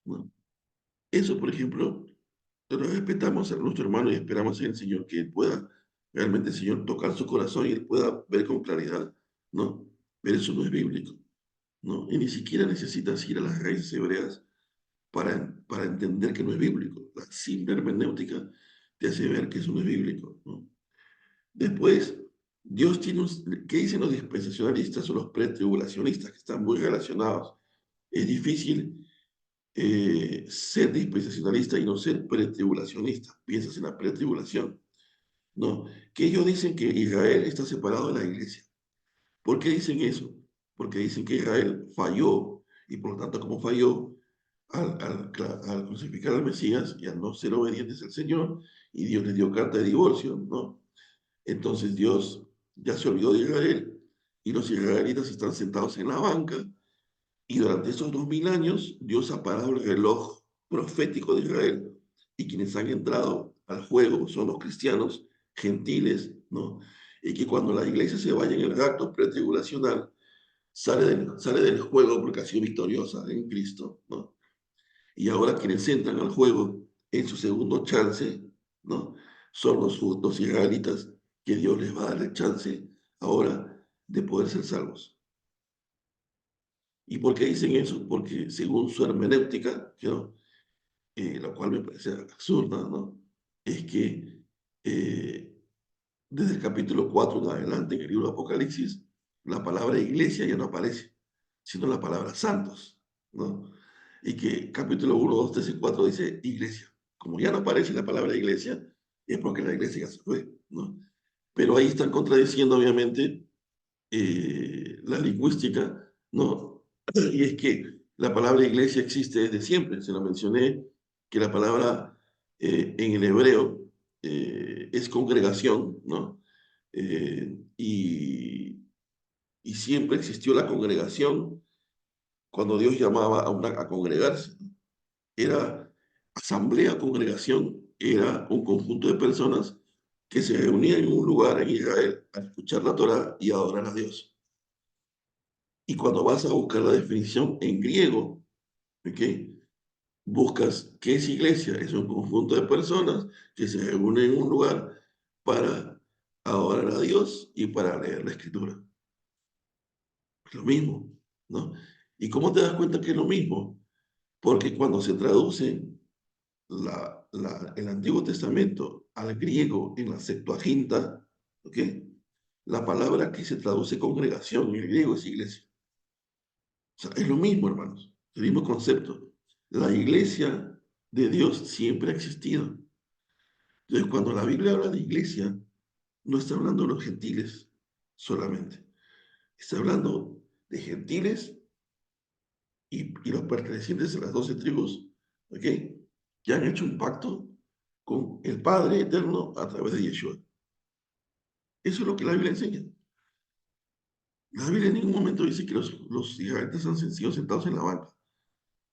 ¿No? Eso, por ejemplo, lo respetamos a nuestro hermano y esperamos en el Señor que Él pueda realmente, el Señor, tocar su corazón y Él pueda ver con claridad, ¿no? Pero eso no es bíblico, ¿no? Y ni siquiera necesitas ir a las raíces hebreas para entender que no es bíblico. La simple hermenéutica te hace ver que eso no es bíblico, ¿no? Después, Dios tiene ¿qué dicen los dispensacionalistas o los pretribulacionistas que están muy relacionados? Es difícil ser dispensacionalista y no ser pretribulacionista. Piensas en la pretribulación, ¿no? Que ellos dicen que Israel está separado de la iglesia. ¿Por qué dicen eso? Porque dicen que Israel falló y por lo tanto como falló al crucificar al Mesías y al no ser obedientes al Señor y Dios les dio carta de divorcio, ¿no? Entonces Dios ya se olvidó de Israel y los israelitas están sentados en la banca y durante esos 2000 años Dios ha parado el reloj profético de Israel y quienes han entrado al juego son los cristianos gentiles, ¿no? Y que cuando la iglesia se vaya en el rapto pretribulacional, sale del juego porque ha sido victoriosa en Cristo, ¿no? Y ahora quienes entran al juego en su segundo chance, ¿no? Son los israelitas que Dios les va a dar el chance ahora de poder ser salvos. ¿Y por qué dicen eso? Porque según su hermenéutica, ¿no? La cual me parece absurda, ¿no? Es que eh, desde el capítulo 4 en adelante, en el libro de Apocalipsis, la palabra iglesia ya no aparece, sino la palabra santos, ¿no? Y que capítulo 1, 2, 3 y 4 dice iglesia. Como ya no aparece la palabra iglesia, es porque la iglesia ya se fue, ¿no? Pero ahí están contradiciendo, obviamente, la lingüística, ¿no? Y es que la palabra iglesia existe desde siempre, se lo mencioné, que la palabra en el hebreo es congregación, ¿no? Y siempre existió la congregación cuando Dios llamaba a congregarse. Era asamblea, congregación, era un conjunto de personas que se reunían en un lugar en Israel a escuchar la Torá y a adorar a Dios. Y cuando vas a buscar la definición en griego, ¿ok? Buscas qué es iglesia. Es un conjunto de personas que se reúnen en un lugar para adorar a Dios y para leer la escritura. Es lo mismo, ¿no? ¿Y cómo te das cuenta que es lo mismo? Porque cuando se traduce el Antiguo Testamento al griego en la Septuaginta, ¿ok? La palabra que se traduce congregación en el griego es iglesia. O sea, es lo mismo, hermanos, el mismo concepto. La iglesia de Dios siempre ha existido. Entonces, cuando la Biblia habla de iglesia, no está hablando de los gentiles solamente. Está hablando de gentiles y los pertenecientes a las 12 tribus, ¿ok? Que han hecho un pacto con el Padre Eterno a través de Yeshua. Eso es lo que la Biblia enseña. La Biblia en ningún momento dice que los israelitas han sido sentados en la banca.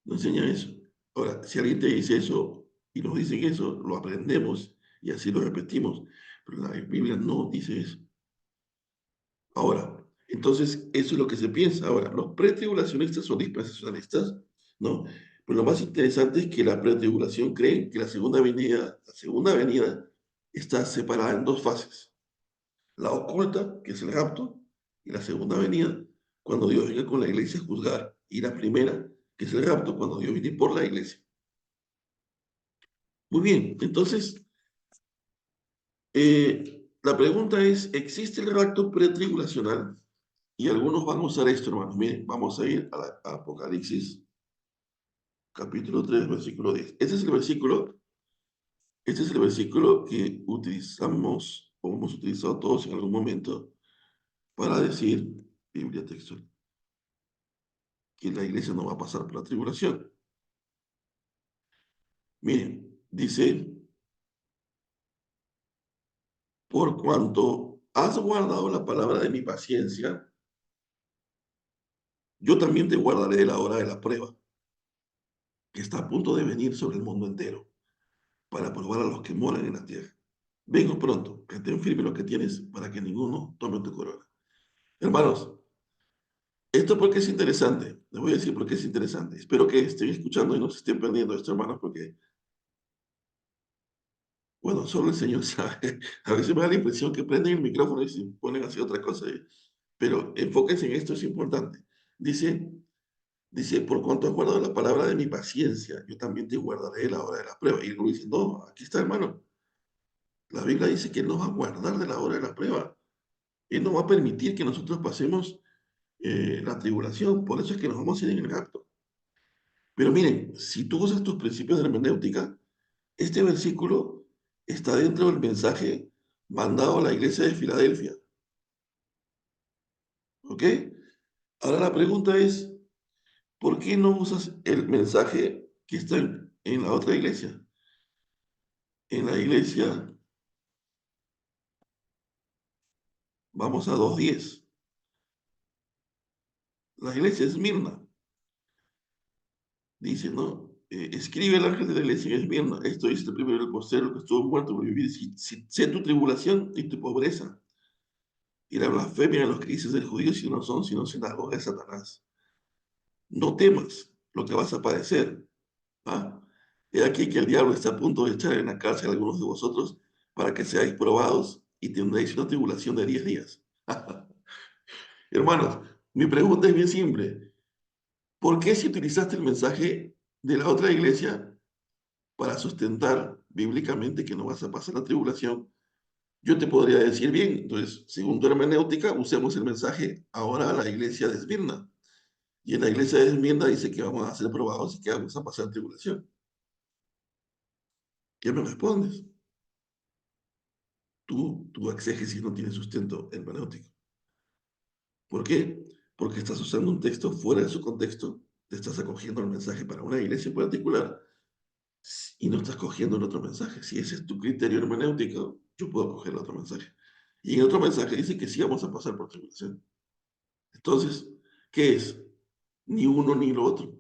No enseña eso. Ahora, si alguien te dice eso y nos dicen eso, lo aprendemos y así lo repetimos. Pero la Biblia no dice eso. Ahora, entonces, eso es lo que se piensa. Ahora, los pretribulacionistas son dispensacionalistas, ¿no? Pero lo más interesante es que la pretribulación cree que la segunda venida está separada en dos fases. La oculta, que es el rapto, y la segunda venida, cuando Dios venga con la iglesia a juzgar. Y la primera, que es el rapto, cuando Dios viene por la iglesia. Muy bien, entonces, la pregunta es, ¿existe el rapto pretribulacional? Y algunos van a usar esto, hermanos. Miren, vamos a ir a Apocalipsis, capítulo 3, versículo 10. Este es el versículo que utilizamos, o hemos utilizado todos en algún momento, para decir, Biblia textual, que la iglesia no va a pasar por la tribulación. Miren, dice, por cuanto has guardado la palabra de mi paciencia, yo también te guardaré de la hora de la prueba, que está a punto de venir sobre el mundo entero, para probar a los que moran en la tierra. Vengo pronto, retén firme lo que tienes para que ninguno tome tu corona. Hermanos, esto porque es interesante. Les voy a decir por qué es interesante. Espero que estén escuchando y no se estén perdiendo esto, hermanos, porque, bueno, solo el Señor sabe. A veces me da la impresión que prenden el micrófono y se ponen a hacer otra cosa. Pero enfóquense en esto, es importante. Dice, dice, por cuanto has guardado la palabra de mi paciencia, yo también te guardaré la hora de la prueba. Y luego dice, no, aquí está, hermano. La Biblia dice que Él nos va a guardar de la hora de la prueba. Él no va a permitir que nosotros pasemos la tribulación. Por eso es que nos vamos a ir en el rapto. Pero miren, si tú usas tus principios de hermenéutica, este versículo está dentro del mensaje mandado a la iglesia de Filadelfia. ¿Ok? Ahora la pregunta es, ¿por qué no usas el mensaje que está en la otra iglesia? En la iglesia Vamos a 2:10. La iglesia de Esmirna dice, ¿no? Escribe el ángel de la iglesia en Esmirna. Esto dice el primero y el postero que estuvo muerto por vivir. Sé tu tribulación y tu pobreza, y la blasfemia de los que dices del judío, si no son sino sinagoga de Satanás. No temas lo que vas a padecer. ¿Ah? He aquí que el diablo está a punto de echar en la cárcel a algunos de vosotros para que seáis probados y tendréis una tribulación de 10 días. Hermanos, mi pregunta es bien simple. ¿Por qué si utilizaste el mensaje de la otra iglesia para sustentar bíblicamente que no vas a pasar la tribulación? Yo te podría decir, bien, entonces, según tu hermenéutica, usemos el mensaje ahora a la iglesia de Esmirna. Y en la iglesia de Esmirna dice que vamos a ser probados y que vamos a pasar tribulación. ¿Qué me respondes? Tu exégesis no tiene sustento hermenéutico. ¿Por qué? Porque estás usando un texto fuera de su contexto, te estás acogiendo al mensaje para una iglesia en particular y no estás cogiendo el otro mensaje. Si ese es tu criterio hermenéutico, yo puedo coger el otro mensaje. Y en el otro mensaje dice que sí vamos a pasar por tribulación. Entonces, ¿qué es? Ni uno ni lo otro.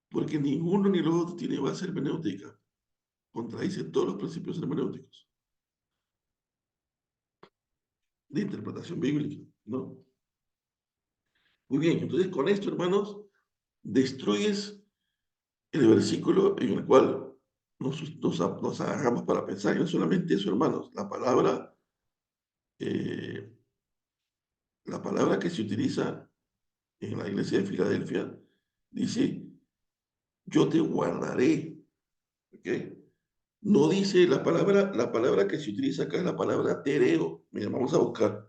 Porque ni uno ni lo otro tiene base hermenéutica. Contradice todos los principios hermenéuticos de interpretación bíblica, ¿no? Muy bien, entonces con esto, hermanos, destruyes el versículo en el cual nos agarramos para pensar. Y no solamente eso, hermanos, eh, la palabra que se utiliza en la iglesia de Filadelfia dice, yo te guardaré, ¿ok? No dice la palabra que se utiliza acá es la palabra tereo. Mira, vamos a buscar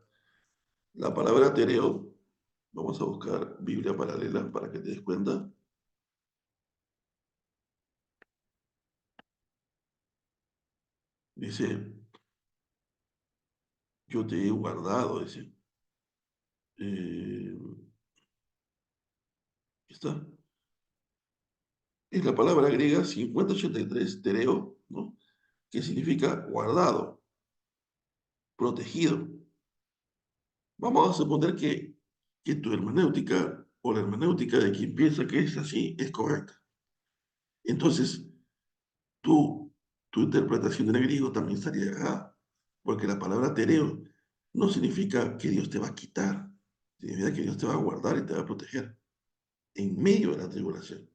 la palabra tereo, vamos a buscar Biblia paralela para que te des cuenta. Dice, yo te he guardado, dice. Eh, está. Es la palabra griega 5083 tereo, ¿no? Que significa guardado, protegido. Vamos a suponer que tu hermenéutica o la hermenéutica de quien piensa que es así es correcta. Entonces, tu, tu interpretación del griego también estaría errada, porque la palabra tereo no significa que Dios te va a quitar, significa que Dios te va a guardar y te va a proteger en medio de la tribulación.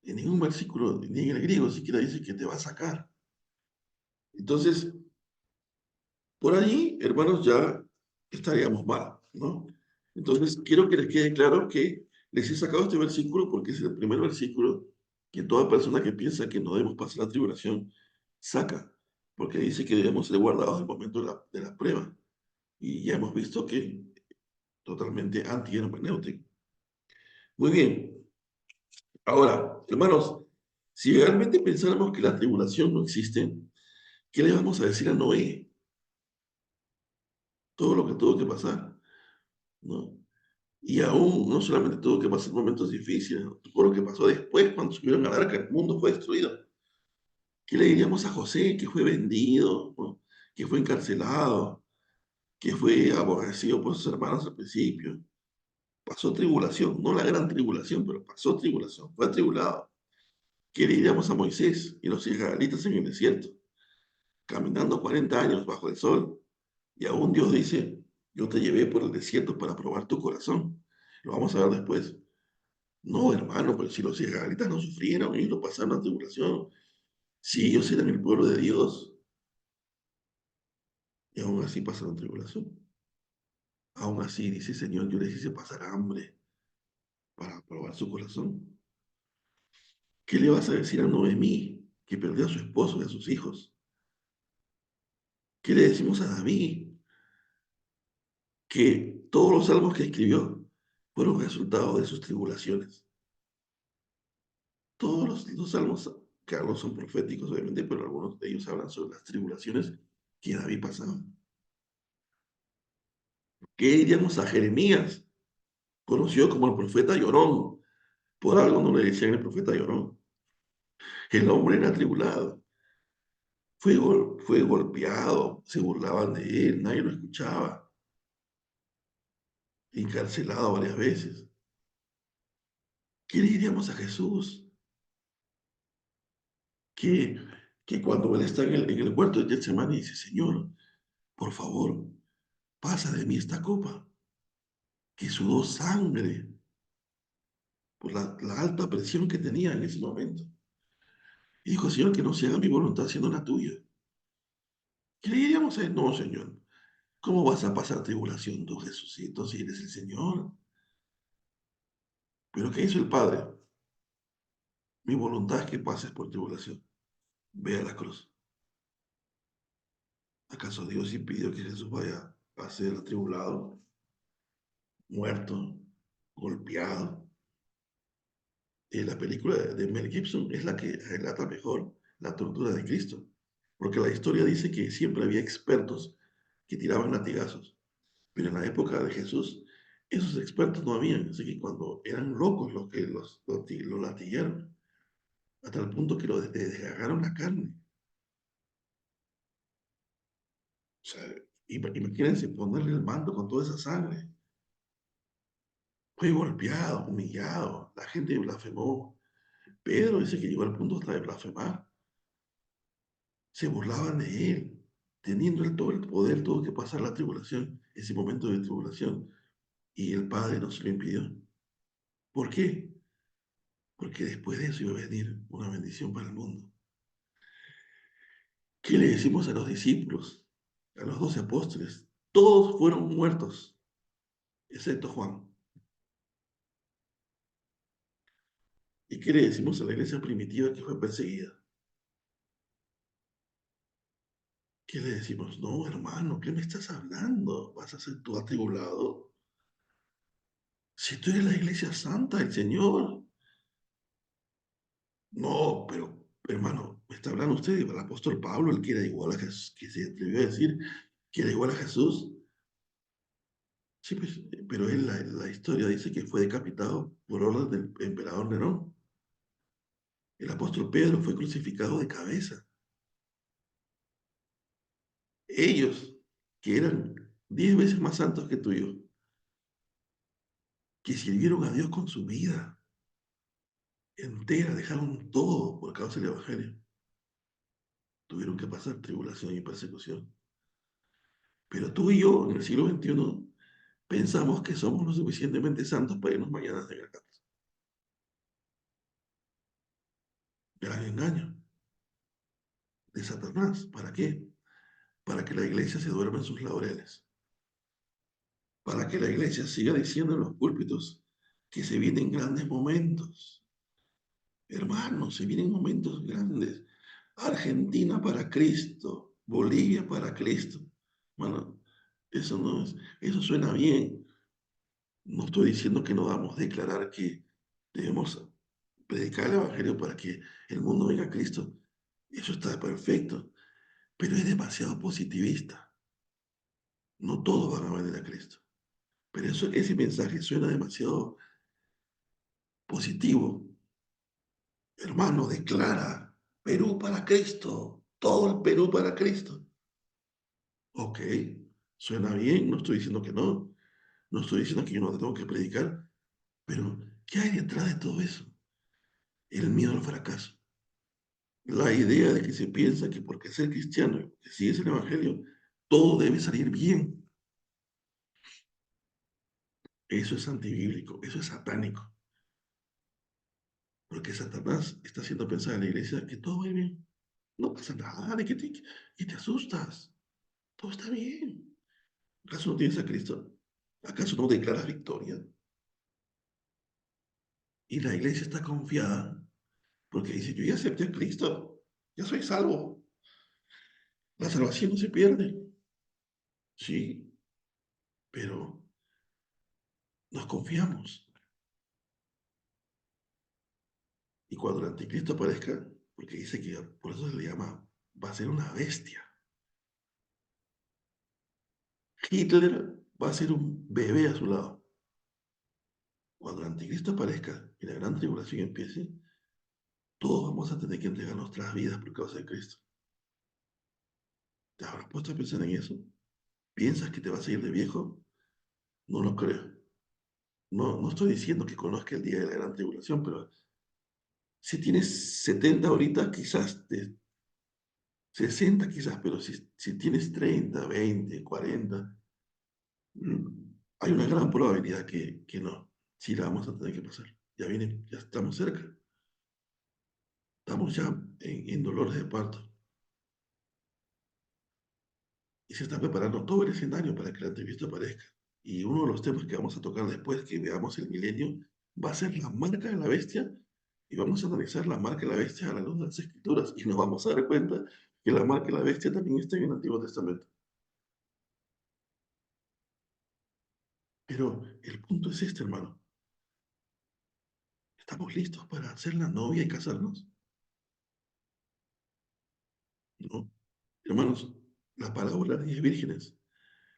En ningún versículo, ni en el griego siquiera dice que te va a sacar. Entonces, por allí, hermanos, ya estaríamos mal, ¿no? Entonces, quiero que les quede claro que les he sacado este versículo porque es el primer versículo que toda persona que piensa que no debemos pasar la tribulación saca, porque dice que debemos ser guardados al momento de la prueba. Y ya hemos visto que totalmente anti-hermenéutico. Muy bien. Ahora, hermanos, si realmente pensáramos que la tribulación no existe, ¿qué le vamos a decir a Noé? Todo lo que tuvo que pasar, ¿no? Y aún no solamente tuvo que pasar momentos difíciles, ¿no? Todo lo que pasó después, cuando subieron al arca, el mundo fue destruido. ¿Qué le diríamos a José, que fue vendido, ¿no? Que fue encarcelado, que fue aborrecido por sus hermanos al principio? Pasó tribulación, no la gran tribulación, pero pasó tribulación, fue atribulado. ¿Qué le diríamos a Moisés y los israelitas en el desierto, caminando 40 años bajo el sol? Y aún Dios dice, yo te llevé por el desierto para probar tu corazón. Lo vamos a ver después. No, hermano, pero si los israelitas no sufrieron, ellos no pasaron la tribulación. Si ellos eran el pueblo de Dios, y aún así pasaron tribulación. Aún así, dice el Señor, yo les hice pasar hambre para probar su corazón. ¿Qué le vas a decir a Noemí, que perdió a su esposo y a sus hijos? ¿Qué le decimos a David, que todos los salmos que escribió fueron resultado de sus tribulaciones? Todos los salmos, que algunos son proféticos, obviamente, pero algunos de ellos hablan sobre las tribulaciones que David pasaba. ¿Qué diríamos a Jeremías, conocido como el profeta llorón? Por algo no le decían el profeta llorón. El hombre era atribulado. Fue golpeado, se burlaban de él, nadie lo escuchaba, encarcelado varias veces. ¿Qué le diríamos a Jesús? Que, que cuando él está en el huerto de Getsemaní dice, Señor, por favor, pasa de mí esta copa, que sudó sangre por la alta presión que tenía en ese momento. Y dijo, Señor, que no se haga mi voluntad sino la tuya. ¿Qué le diríamos a él? No, Señor, ¿cómo vas a pasar tribulación tú, Jesucito, si eres el Señor? Pero ¿qué hizo el Padre? Mi voluntad es que pases por tribulación. Ve a la cruz. ¿Acaso Dios impidió que Jesús vaya a ser atribulado, muerto, golpeado? La película de Mel Gibson es la que relata mejor la tortura de Cristo, porque la historia dice que siempre había expertos que tiraban latigazos, pero en la época de Jesús esos expertos no habían, así que cuando eran locos los que los latillaron, hasta el punto que le desgarraron la carne. O sea, imagínense ponerle el manto con toda esa sangre. Fue golpeado, humillado, la gente blasfemó. Pedro dice que llegó al punto hasta de blasfemar. Se burlaban de él. Teniendo él todo el poder, tuvo que pasar la tribulación, ese momento de tribulación. Y el Padre no se lo impidió. ¿Por qué? Porque después de eso iba a venir una bendición para el mundo. ¿Qué le decimos a los discípulos, a los 12 apóstoles? Todos fueron muertos, excepto Juan. ¿Y qué le decimos a la iglesia primitiva que fue perseguida? ¿Qué le decimos? No, hermano, ¿qué me estás hablando? ¿Vas a ser tú atribulado? Si tú eres la iglesia santa del Señor. No, pero hermano, me está hablando usted del apóstol Pablo, el que era igual a Jesús, que se atrevió a decir que era igual a Jesús. Sí, pues, pero él, la historia dice que fue decapitado por orden del emperador Nerón. El apóstol Pedro fue crucificado de cabeza. Ellos, que eran 10 veces más santos que tú y yo, que sirvieron a Dios con su vida entera, dejaron todo por causa del Evangelio, tuvieron que pasar tribulación y persecución. Pero tú y yo, en el siglo XXI, pensamos que somos lo suficientemente santos para irnos mañana a la cárcel. Gran engaño de Satanás. ¿Para qué? Para que la iglesia se duerma en sus laureles. Para que la iglesia siga diciendo en los púlpitos que se vienen grandes momentos. Hermanos, se vienen momentos grandes. Argentina para Cristo, Bolivia para Cristo. Bueno, eso no es, eso suena bien. No estoy diciendo que no debamos declarar que debemos predicar el Evangelio para que el mundo venga a Cristo. Eso está perfecto, pero es demasiado positivista. No todos van a venir a Cristo. Pero ese mensaje suena demasiado positivo. Hermano, declara Perú para Cristo, todo el Perú para Cristo. Ok, suena bien, no estoy diciendo que no, no estoy diciendo que yo no tengo que predicar, pero ¿qué hay detrás de todo eso? El miedo al fracaso. La idea de que se piensa que porque ser cristiano, que si es el Evangelio, todo debe salir bien. Eso es antibíblico, eso es satánico. Porque Satanás está haciendo pensar a la iglesia que todo va bien. No pasa nada, que te asustas. Todo está bien. ¿Acaso no tienes a Cristo? ¿Acaso no declaras victoria? Y la iglesia está confiada porque dice, yo ya acepté a Cristo, ya soy salvo. La salvación no se pierde. Sí, pero nos confiamos. Y cuando el anticristo aparezca, porque dice que por eso se le llama, va a ser una bestia. Hitler va a ser un bebé a su lado. Cuando el anticristo aparezca y la gran tribulación empiece, todos vamos a tener que entregar nuestras vidas por causa de Cristo. ¿Te habrás puesto a pensar en eso? ¿Piensas que te vas a ir de viejo? No lo creo. No, no estoy diciendo que conozca el día de la gran tribulación, pero si tienes 70 ahorita, quizás 60 quizás, pero si tienes 30, 20, 40, hay una gran probabilidad que no. Sí la vamos a tener que pasar. Ya viene, ya estamos cerca. Estamos ya en dolores de parto. Y se está preparando todo el escenario para que el anticristo aparezca. Y uno de los temas que vamos a tocar después que veamos el milenio va a ser la marca de la bestia. Y vamos a analizar la marca de la bestia a la luz de las escrituras. Y nos vamos a dar cuenta que la marca de la bestia también está en el Antiguo Testamento. Pero el punto es este, hermano. ¿Estamos listos para ser la novia y casarnos? ¿No? Hermanos, la parábola de 10 vírgenes.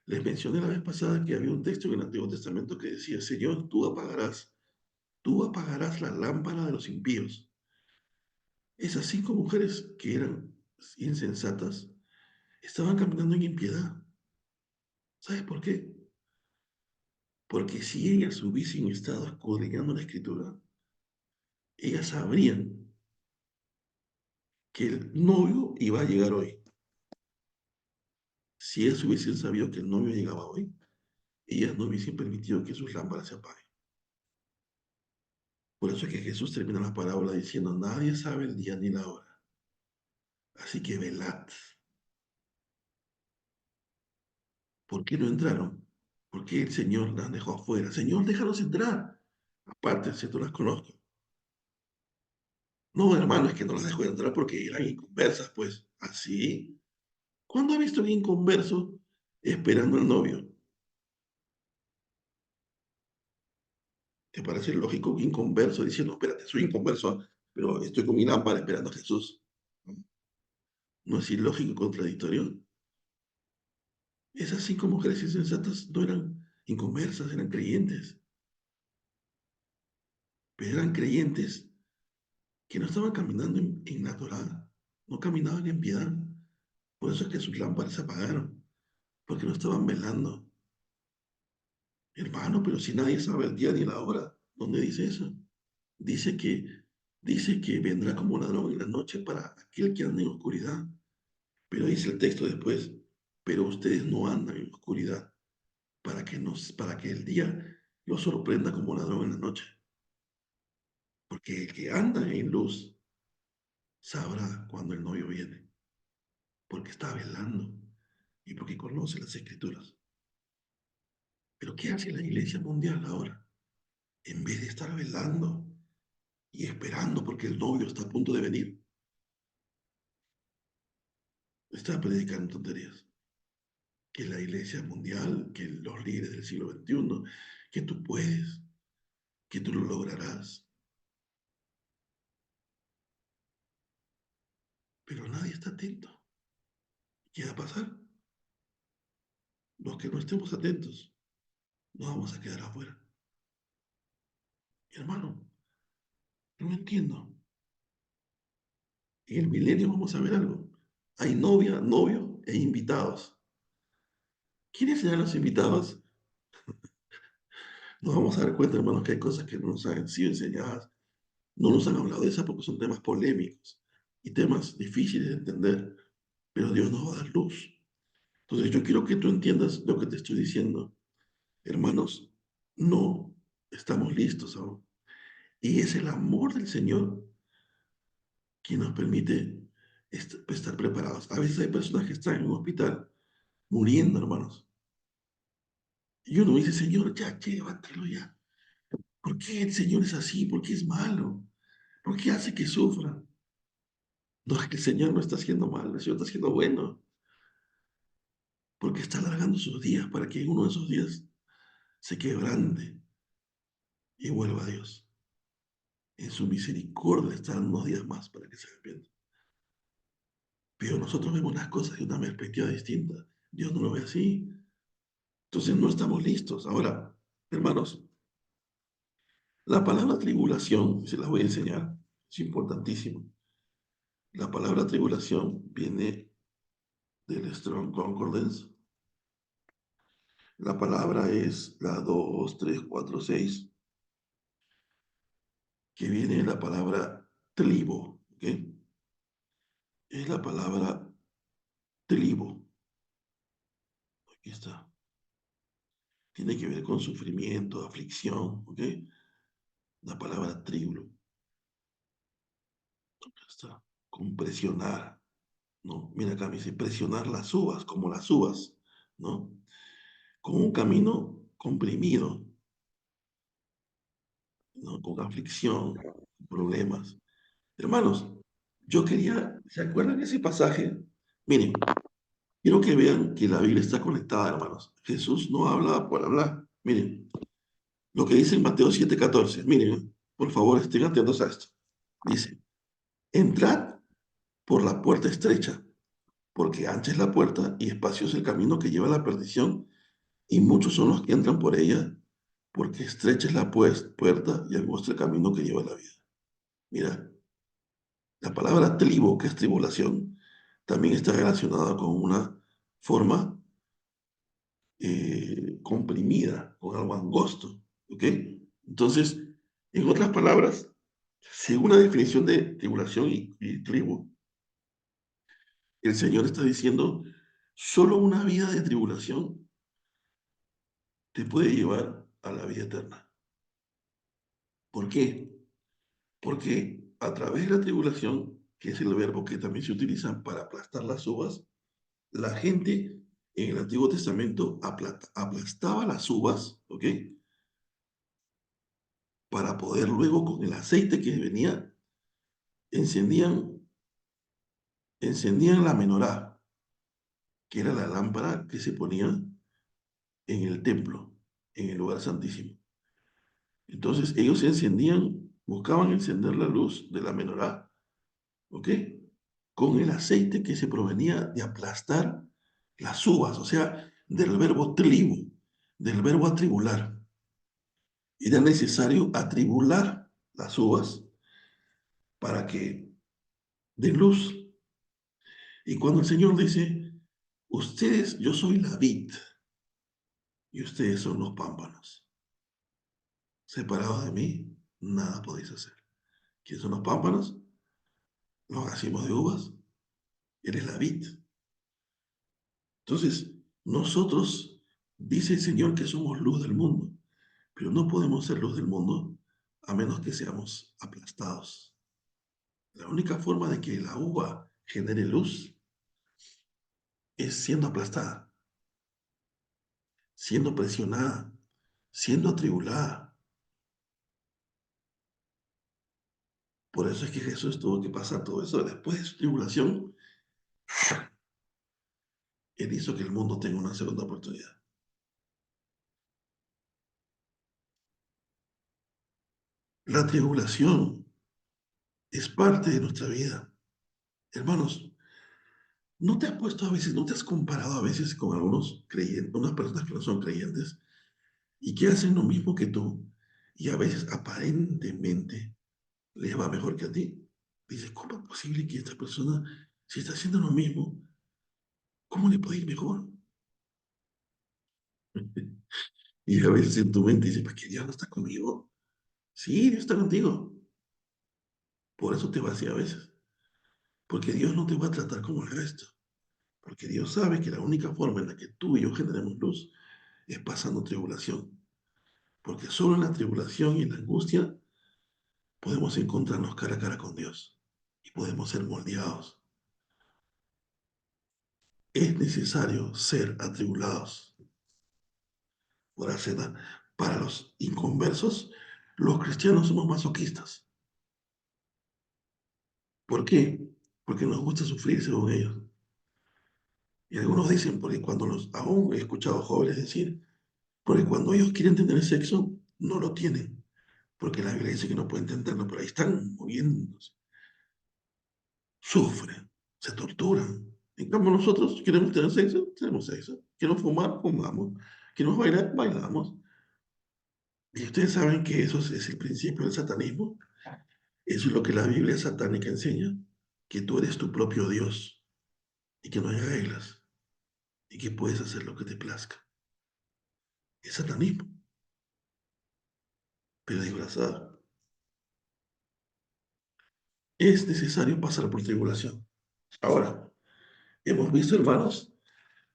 Les mencioné la vez pasada que había un texto en el Antiguo Testamento que decía, Señor, tú apagarás la lámpara de los impíos. Esas 5 mujeres que eran insensatas estaban caminando en impiedad. ¿Sabes por qué? Porque si ellas hubiesen estado escudriñando la escritura, ellas sabrían que el novio iba a llegar hoy. Si ellas hubiesen sabido que el novio llegaba hoy, ellas no hubiesen permitido que sus lámparas se apaguen. Por eso es que Jesús termina la parábola diciendo, nadie sabe el día ni la hora. Así que velad. ¿Por qué no entraron? ¿Por qué el Señor las dejó afuera? Señor, déjalos entrar. Aparte, si tú las conozco. No, hermano, es que no las dejó entrar porque eran inconversas, pues. ¿Así? ¿Cuándo ha visto un inconverso esperando al novio? ¿Te parece lógico un inconverso diciendo, espérate, soy inconverso, pero estoy con mi lámpara esperando a Jesús? ¿No es ilógico y contradictorio? Esas 5 mujeres insensatas no eran inconversas, eran creyentes, pero eran creyentes que no estaban caminando en la Torá, no caminaban en piedad. Por eso es que sus lámparas se apagaron, porque no estaban velando. Hermano, pero si nadie sabe el día ni la hora, ¿dónde dice eso? Dice que, dice que vendrá como ladrón en la noche para aquel que anda en oscuridad. Pero dice el texto después, pero ustedes no andan en oscuridad para que el día los sorprenda como ladrón en la noche. Porque el que anda en luz sabrá cuando el novio viene, porque está velando y porque conoce las escrituras. Pero ¿qué hace la iglesia mundial ahora? En vez de estar velando y esperando porque el novio está a punto de venir, está predicando tonterías. Que la iglesia mundial, que los líderes del siglo XXI, que tú puedes, que tú lo lograrás. Pero nadie está atento. ¿Qué va a pasar? Los que no estemos atentos, nos vamos a quedar afuera. Hermano, no entiendo. En el milenio vamos a ver algo. Hay novia, novio e invitados. ¿Quiénes serán los invitados? Nos vamos a dar cuenta, hermanos, que hay cosas que no nos han sido enseñadas. No nos han hablado de eso porque son temas polémicos y temas difíciles de entender, pero Dios nos va a dar luz. Entonces yo quiero que tú entiendas lo que te estoy diciendo. Hermanos, no estamos listos aún. Y es el amor del Señor quien nos permite estar preparados. A veces hay personas que están en un hospital muriendo, hermanos. Y uno dice, Señor, ya llévatelo ya. ¿Por qué el Señor es así? ¿Por qué es malo? ¿Por qué hace que sufra? No es que el Señor no está haciendo mal, el Señor está haciendo bueno, porque está alargando sus días para que uno de esos días se quebrante y vuelva a Dios. En su misericordia están unos días más para que se arrepienta. Pero nosotros vemos las cosas de una perspectiva distinta. Dios no lo ve así. Entonces no estamos listos. Ahora, hermanos, la palabra tribulación, se las voy a enseñar, es importantísimo. La palabra tribulación viene del Strong Concordance. La palabra es la 2346, que viene de la palabra tribo, ¿ok? Es la palabra tribo. Aquí está. Tiene que ver con sufrimiento, aflicción, ¿ok? La palabra tribu, está, con presionar, ¿no? Mira acá me dice presionar las uvas, como las uvas, ¿no? Con un camino comprimido, ¿no? Con aflicción, problemas. Hermanos, yo quería, ¿se acuerdan de ese pasaje? Miren, quiero que vean que la Biblia está conectada, hermanos. Jesús no habla por hablar. Miren, lo que dice en Mateo 7:14. Miren, por favor, estén atentos a esto. Dice, entrad por la puerta estrecha, porque ancha es la puerta y espacioso es el camino que lleva a la perdición, y muchos son los que entran por ella, porque estrecha es la puerta y angosto el camino que lleva a la vida. Mira, la palabra tribo, que es tribulación, también está relacionada con una forma comprimida, con algo angosto, ¿ok? Entonces, en otras palabras, según la definición de tribulación y tribu, el Señor está diciendo, solo una vida de tribulación te puede llevar a la vida eterna. ¿Por qué? Porque a través de la tribulación, que es el verbo que también se utiliza para aplastar las uvas, la gente en el Antiguo Testamento aplastaba las uvas, ¿ok? Para poder luego con el aceite que venía, encendían, encendían la menorá, que era la lámpara que se ponía en el templo, en el lugar santísimo. Entonces ellos encendían, buscaban encender la luz de la menorá, ¿ok? Con el aceite que se provenía de aplastar las uvas, o sea, del verbo tribu, del verbo atribular. Era necesario atribular las uvas para que den luz. Y cuando el Señor dice, ustedes, yo soy la vid y ustedes son los pámpanos, separados de mí, nada podéis hacer. ¿Quiénes son los pámpanos? Los racimos de uvas. Eres la vid. Entonces, nosotros, dice el Señor que somos luz del mundo, pero no podemos ser luz del mundo a menos que seamos aplastados. La única forma de que la uva genere luz es siendo aplastada, siendo presionada, siendo atribulada. Por eso es que Jesús tuvo que pasar todo eso. Después de su tribulación, Él hizo que el mundo tenga una segunda oportunidad. La tribulación es parte de nuestra vida. Hermanos, ¿no te has puesto a veces, no te has comparado a veces con algunos creyentes, unas personas que no son creyentes y que hacen lo mismo que tú y a veces aparentemente les va mejor que a ti? Dices, ¿cómo es posible que esta persona, si está haciendo lo mismo, cómo le puede ir mejor? Y a veces en tu mente dices, ¿pues que Dios no está conmigo? Sí, Dios está contigo. Por eso te va así a veces. Porque Dios no te va a tratar como el resto. Porque Dios sabe que la única forma en la que tú y yo generemos luz es pasando tribulación. Porque solo en la tribulación y en la angustia podemos encontrarnos cara a cara con Dios y podemos ser moldeados. Es necesario ser atribulados por hacer. Para los inconversos, los cristianos somos masoquistas. ¿Por qué? Porque nos gusta sufrir según ellos. Y algunos dicen, porque cuando aún he escuchado jóvenes decir, porque cuando ellos quieren tener sexo, no lo tienen. Porque la Biblia dice que no pueden tenerlo, pero ahí están moviéndose, sufren, se torturan. En cambio, nosotros queremos tener sexo, tenemos sexo. Queremos fumar, fumamos. Queremos bailar, bailamos. Y ustedes saben que eso es el principio del satanismo. Eso es lo que la Biblia satánica enseña, que tú eres tu propio Dios y que no hay reglas. y que puedes hacer lo que te plazca. Es satanismo, pero disfrazado. Es necesario pasar por tribulación. Ahora, hemos visto, hermanos,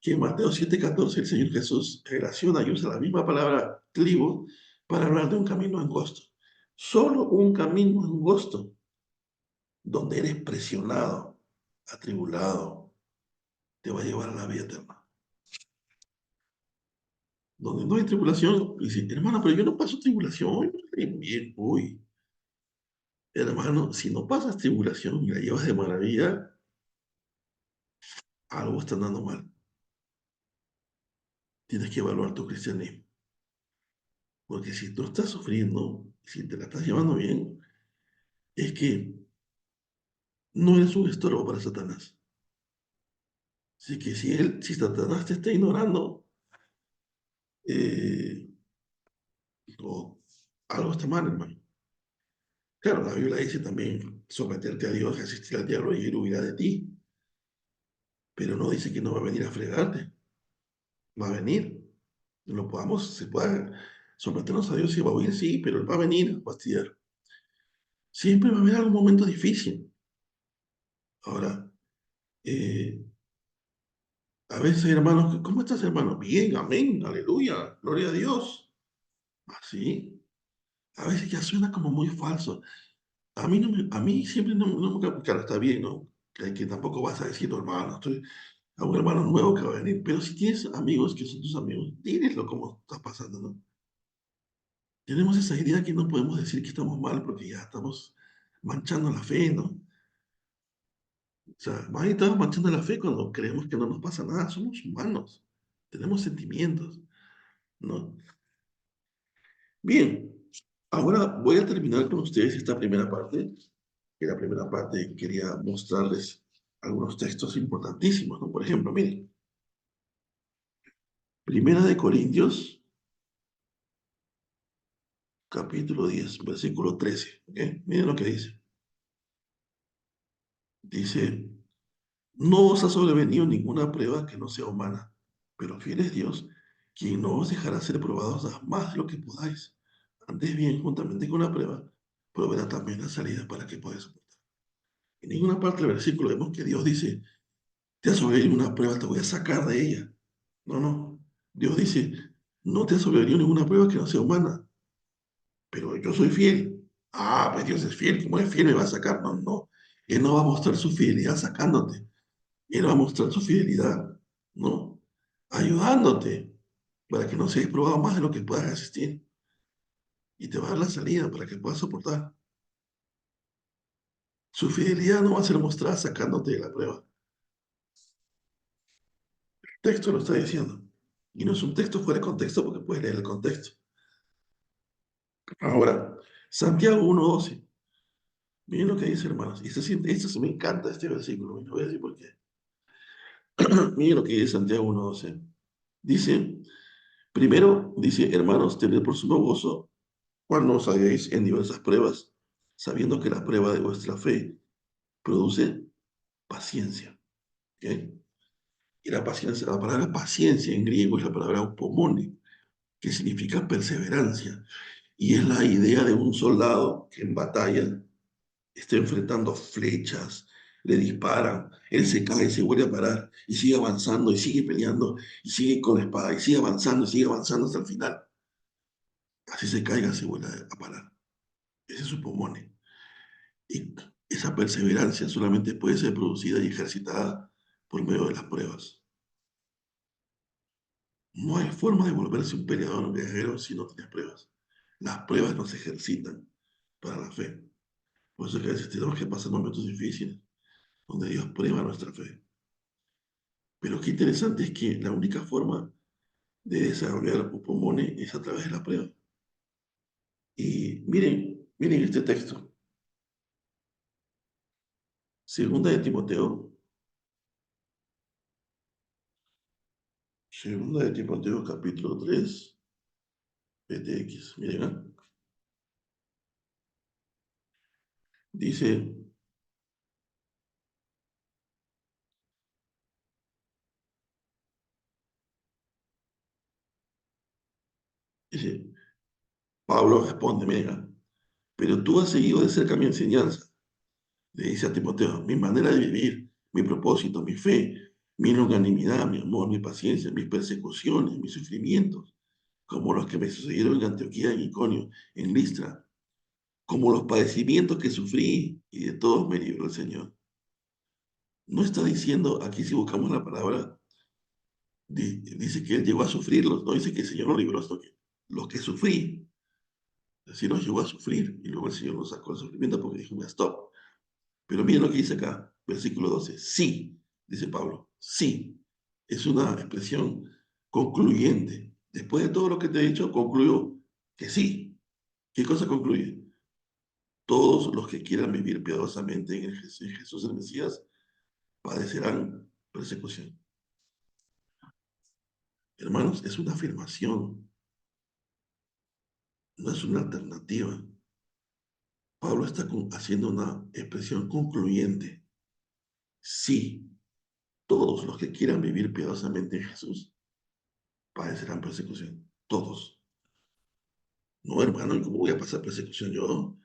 que en Mateo 7:14 el Señor Jesús relaciona y usa la misma palabra tribu para hablar de un camino angosto. Solo un camino angosto donde eres presionado, atribulado, te va a llevar a la vida eterna. Donde no hay tribulación, dice, hermano, pero yo no paso tribulación, bien, uy, hermano, si no pasas tribulación y la llevas de maravilla, algo está andando mal. Tienes que evaluar tu cristianismo. Porque si tú estás sufriendo, si te la estás llevando bien, es que no eres un estorbo para Satanás. Así que si Satanás te está ignorando, eh, o algo está mal, hermano. Claro, la Biblia dice también someterte a Dios, resistir al diablo y él huirá de ti. Pero no dice que no va a venir a fregarte. Va a venir. Se pueda someternos a Dios y va a huir, sí, pero él va a venir a fastidiar. Siempre va a haber algún momento difícil. Ahora, eh, a veces hay hermanos que, ¿cómo estás, hermano? Bien, amén, aleluya, gloria a Dios. Así. A veces ya suena como muy falso. A mí siempre no me, claro, está bien, ¿no? Que tampoco vas a decir, "No, hermano, estoy a un hermano nuevo que va a venir", pero si tienes amigos que son tus amigos, dígaslo como está pasando, ¿no? Tenemos esa idea que no podemos decir que estamos mal porque ya estamos manchando la fe, ¿no? O sea, más bien estamos manchando la fe cuando creemos que no nos pasa nada. Somos humanos, tenemos sentimientos, ¿no? Bien, ahora voy a terminar con ustedes esta primera parte. Que la primera parte quería mostrarles algunos textos importantísimos, ¿no? Por ejemplo, miren, Primera de Corintios, capítulo 10 versículo 13, ¿ok? Miren lo que dice. Dice, no os ha sobrevenido ninguna prueba que no sea humana, pero fiel es Dios, quien no os dejará ser probados a más de lo que podáis. Antes bien, juntamente con la prueba, proveerá también la salida para que podáis soportar. En ninguna parte del versículo vemos que Dios dice, te ha sobrevenido una prueba, te voy a sacar de ella. No, no. Dios dice, no te ha sobrevenido ninguna prueba que no sea humana, pero yo soy fiel. Ah, pues Dios es fiel, como es fiel me va a sacar. No, no. Él no va a mostrar su fidelidad sacándote. Él va a mostrar su fidelidad, ¿no? Ayudándote para que no seas probado más de lo que puedas resistir. Y te va a dar la salida para que puedas soportar. Su fidelidad no va a ser mostrada sacándote de la prueba. El texto lo está diciendo. Y no es un texto fuera de contexto porque puedes leer el contexto. Ahora, Santiago 1:12. Miren lo que dice, hermanos. Y me encanta este versículo. Y lo voy a decir por qué. Miren lo que dice Santiago 1:12. Dice, primero, dice, hermanos, tened por sumo gozo cuando os halléis en diversas pruebas, sabiendo que la prueba de vuestra fe produce paciencia. ¿Ok? Y la paciencia, la palabra paciencia en griego es la palabra upomone, que significa perseverancia. Y es la idea de un soldado que en batalla está enfrentando flechas, le disparan, él se cae, se vuelve a parar y sigue avanzando y sigue peleando y sigue con la espada y sigue avanzando hasta el final. Así se caiga, se vuelve a parar. Ese es su pulmón. Y esa perseverancia solamente puede ser producida y ejercitada por medio de las pruebas. No hay forma de volverse un peleador, un guerrero, si no tienes pruebas. Las pruebas no se ejercitan para la fe. Por eso es que a veces tenemos que pasar momentos difíciles, donde Dios prueba nuestra fe. Pero qué interesante es que la única forma de desarrollar pulmones es a través de la prueba. Y miren este texto. Segunda de Timoteo, segunda de Timoteo capítulo 3, PTX. Miren, ¿ah? Dice, Pablo responde, mira, pero tú has seguido de cerca mi enseñanza. Le dice a Timoteo, mi manera de vivir, mi propósito, mi fe, mi longanimidad, mi amor, mi paciencia, mis persecuciones, mis sufrimientos, como los que me sucedieron en Antioquía, en Iconio, en Listra, como los padecimientos que sufrí y de todos me libró el Señor. No está diciendo, aquí si buscamos la palabra, dice que él llegó a sufrirlos, no dice que el Señor lo libró, sino que los que sufrí, así los llegó a sufrir y luego el Señor los sacó del sufrimiento porque dijo, stop. Pero miren lo que dice acá, versículo 12. Sí, dice Pablo, sí. Es una expresión concluyente. Después de todo lo que te he dicho, concluyo que sí. ¿Qué cosa concluye? Todos los que quieran vivir piadosamente en Jesús el Mesías padecerán persecución. Hermanos, es una afirmación, no es una alternativa. Pablo está haciendo una expresión concluyente. Sí, todos los que quieran vivir piadosamente en Jesús padecerán persecución. Todos. No, hermano, ¿y cómo voy a pasar persecución yo?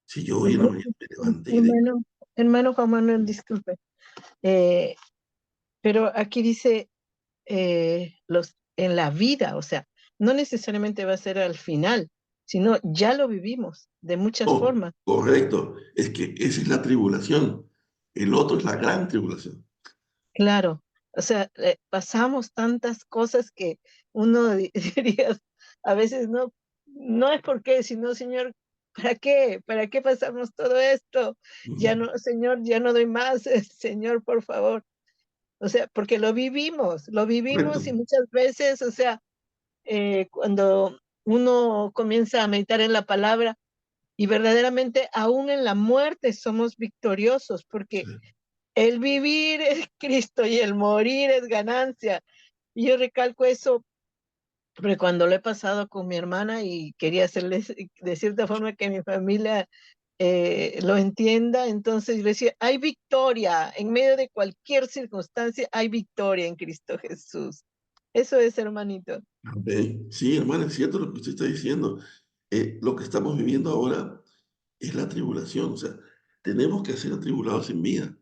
Si yo hoy en la mañana me levanté y de... Hermano, hermano Juan Manuel, disculpe, eh, pero aquí dice en la vida, o sea, no necesariamente va a ser al final, sino ya lo vivimos de muchas Oh, formas. correcto. Es que esa es la tribulación. El otro es la gran tribulación. Claro, o sea, pasamos tantas cosas que uno diría, a veces no es por qué, sino, Señor, ¿para qué? ¿Para qué pasamos todo esto? Ya Ujú. no, Señor, ya no doy más, Señor, por favor. O sea, porque lo Correcto. vivimos y muchas veces, o sea, cuando uno comienza a meditar en la palabra y verdaderamente aún en la muerte somos victoriosos, porque Sí. el vivir es Cristo y el morir es ganancia. Y yo recalco eso porque cuando lo he pasado con mi hermana y quería hacerles de cierta forma que mi familia lo entienda, entonces yo decía, hay victoria en medio de cualquier circunstancia, hay victoria en Cristo Jesús. Eso es, hermanito. Amén. Sí, hermano, es cierto lo que usted está diciendo. Lo que estamos viviendo ahora es la tribulación. O sea, tenemos que ser atribulados en vida.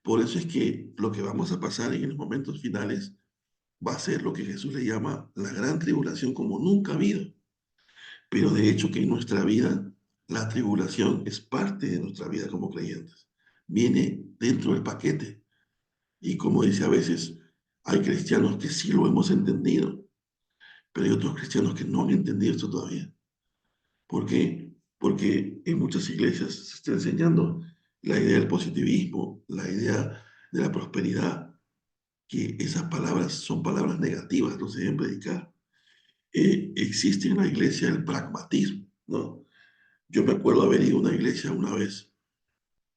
Por eso es que lo que vamos a pasar en los momentos finales va a ser lo que Jesús le llama la gran tribulación como nunca ha habido. Pero de hecho que en nuestra vida la tribulación es parte de nuestra vida como creyentes. Viene dentro del paquete. Y como dice a veces, hay cristianos que sí lo hemos entendido, pero hay otros cristianos que no han entendido esto todavía. ¿Por qué? Porque en muchas iglesias se está enseñando la idea del positivismo, la idea de la prosperidad, que esas palabras son palabras negativas, no se deben predicar. Existe en la iglesia el pragmatismo, ¿no? Yo me acuerdo haber ido a una iglesia una vez,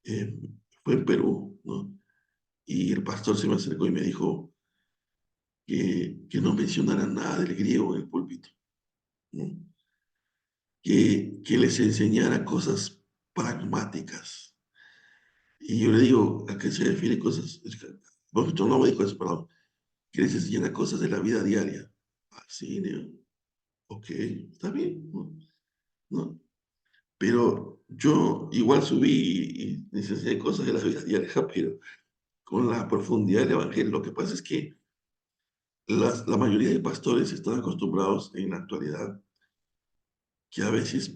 eh, fue en Perú, ¿no? Y el pastor se me acercó y me dijo que no mencionara nada del griego en el púlpito, ¿no? Que les enseñara cosas pragmáticas. Y yo le digo, ¿a qué se refiere cosas? Bueno, yo no me dijo eso, perdón, que les enseñara cosas de la vida diaria. Así, ¿no? Ok, está bien, ¿no? ¿No? Pero yo igual subí y les enseñé cosas de la vida diaria, pero con la profundidad del Evangelio. Lo que pasa es que la mayoría de pastores están acostumbrados en la actualidad que a veces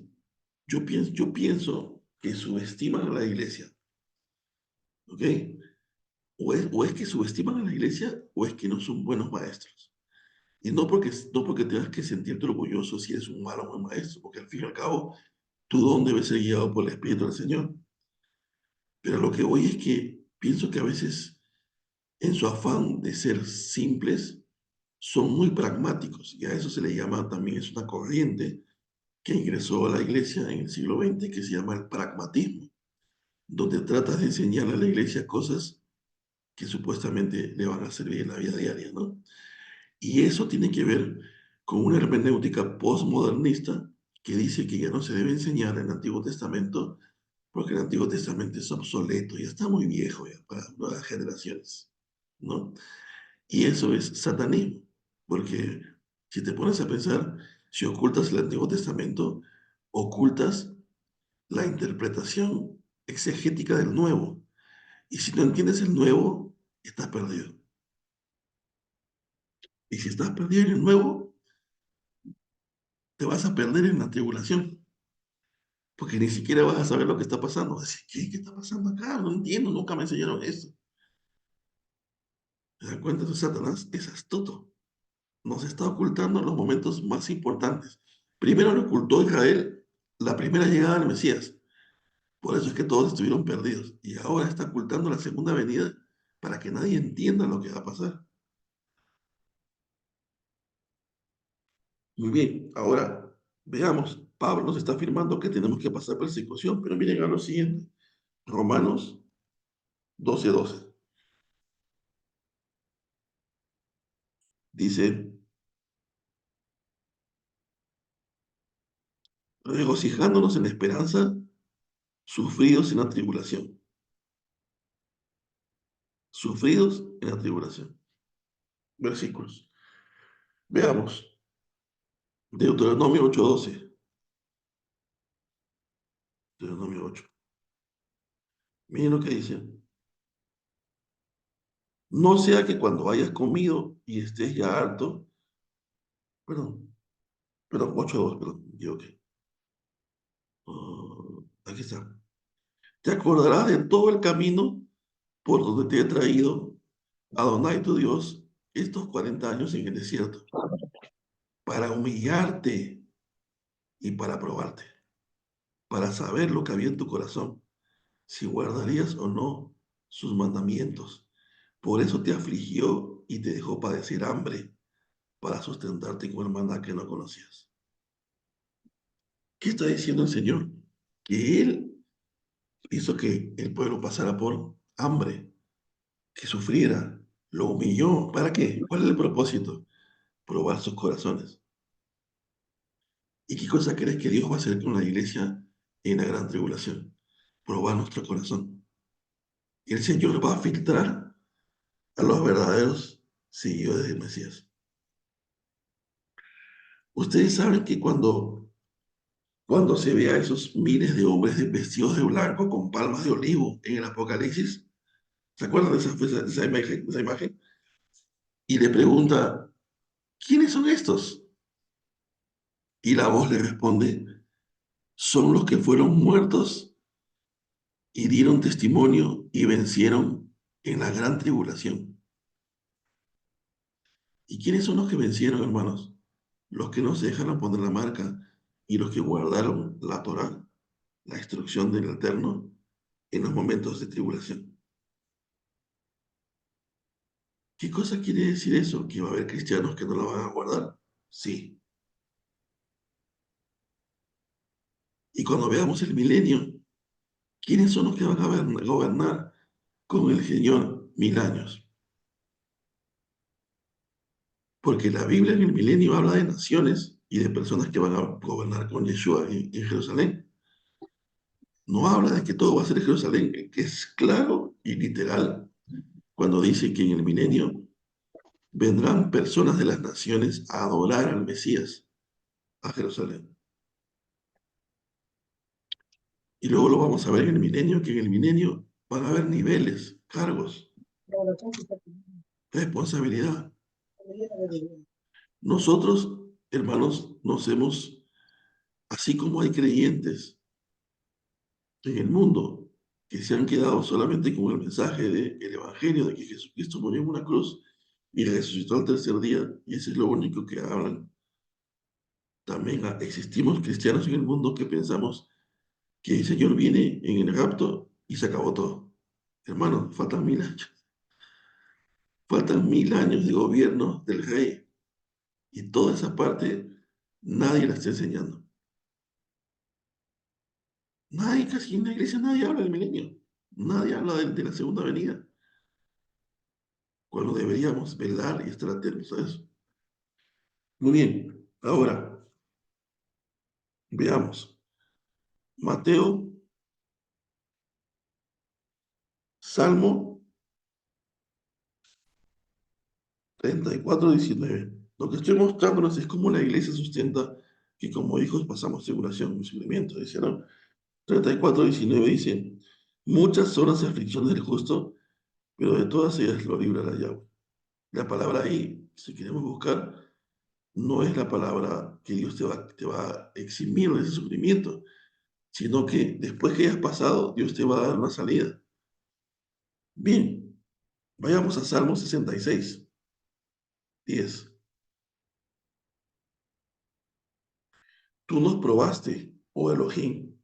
yo pienso que subestiman a la iglesia, ¿ok? O es que subestiman a la iglesia o es que no son buenos maestros. Y no porque tengas que sentirte orgulloso si eres un malo buen maestro, porque al fin y al cabo tu don debe ser guiado por el Espíritu del Señor. Pero lo que voy es que pienso que a veces en su afán de ser simples, son muy pragmáticos y a eso se le llama también, es una corriente que ingresó a la iglesia en el siglo XX que se llama el pragmatismo, donde trata de enseñarle a la iglesia cosas que supuestamente le van a servir en la vida diaria, ¿no? Y eso tiene que ver con una hermenéutica postmodernista que dice que ya no se debe enseñar en el Antiguo Testamento porque el Antiguo Testamento es obsoleto, ya está muy viejo ya para nuevas generaciones, ¿no? Y eso es satanismo, porque si te pones a pensar, Si ocultas el Antiguo Testamento, ocultas la interpretación exegética del Nuevo. Y si no entiendes el Nuevo, estás perdido. Y si estás perdido en el Nuevo, te vas a perder en la tribulación, porque ni siquiera vas a saber lo que está pasando. Vas a decir, ¿qué está pasando acá? No entiendo, nunca me enseñaron esto. ¿Te das cuenta? Entonces, Satanás es astuto. Nos está ocultando los momentos más importantes. Primero le ocultó a Israel la primera llegada del Mesías. Por eso es que todos estuvieron perdidos. Y ahora está ocultando la segunda venida para que nadie entienda lo que va a pasar. Muy bien, ahora veamos. Pablo nos está afirmando que tenemos que pasar persecución, pero miren a lo siguiente. Romanos 12:12. Dice, regocijándonos en la esperanza, sufridos en la tribulación. Sufridos en la tribulación. Versículos. Veamos. Deuteronomio 8:12. Deuteronomio 8. Miren lo que dice. No sea que cuando hayas comido y estés ya harto, perdón, 8:2, perdón, yo que. Aquí está. Te acordarás de todo el camino por donde te he traído Adonai tu Dios estos 40 años en el desierto, para humillarte y para probarte, para saber lo que había en tu corazón, si guardarías o no sus mandamientos. Por eso te afligió y te dejó padecer hambre, para sustentarte con el maná que no conocías. ¿Qué está diciendo el Señor? Que Él hizo que el pueblo pasara por hambre, que sufriera, lo humilló. ¿Para qué? ¿Cuál es el propósito? Probar sus corazones. ¿Y qué cosa crees que Dios va a hacer con la iglesia en la gran tribulación? Probar nuestro corazón. Y el Señor va a filtrar a los verdaderos seguidores del Mesías. Ustedes saben que cuando se ve a esos miles de hombres vestidos de blanco con palmas de olivo en el Apocalipsis, ¿se acuerdan de esa imagen? Y le pregunta, ¿quiénes son estos? Y la voz le responde, son los que fueron muertos y dieron testimonio y vencieron en la gran tribulación. ¿Y quiénes son los que vencieron, hermanos? Los que no se dejaron poner la marca y los que guardaron la Torá, la instrucción del Eterno, en los momentos de tribulación. ¿Qué cosa quiere decir eso? ¿Que va a haber cristianos que no la van a guardar? Sí. Y cuando veamos el milenio, ¿quiénes son los que van a gobernar con el Señor 1000 años? Porque la Biblia en el milenio habla de naciones y de personas que van a gobernar con Yeshua en Jerusalén. No habla de que todo va a ser Jerusalén, que es claro y literal cuando dice que en el milenio vendrán personas de las naciones a adorar al Mesías, a Jerusalén. Y luego lo vamos a ver en el milenio, que en el milenio van a haber niveles, cargos, responsabilidad. Nosotros, hermanos, así como hay creyentes en el mundo que se han quedado solamente con el mensaje del Evangelio de que Jesucristo murió en una cruz y resucitó al tercer día, y ese es lo único que hablan. También existimos cristianos en el mundo que pensamos que el Señor viene en el rapto y se acabó todo. Hermanos, faltan 1000 años de gobierno del rey, y toda esa parte nadie la está enseñando. Nadie, casi en la iglesia, nadie habla del milenio. Nadie habla de la segunda venida, cuando deberíamos velar y estar atentos a eso. Muy bien, ahora veamos. Mateo, Salmo 34:19. Lo que estoy mostrándoles es cómo la iglesia sustenta que como hijos pasamos tribulación y sufrimiento. Dice, ¿no? 34:19 dice, muchas son las aflicciones del justo, pero de todas ellas lo librará Yahweh. La palabra ahí, si queremos buscar, no es la palabra que Dios te va a eximir de ese sufrimiento, sino que después que hayas pasado, Dios te va a dar una salida. Bien, vayamos a Salmo 66:10. Tú nos probaste, oh Elohim,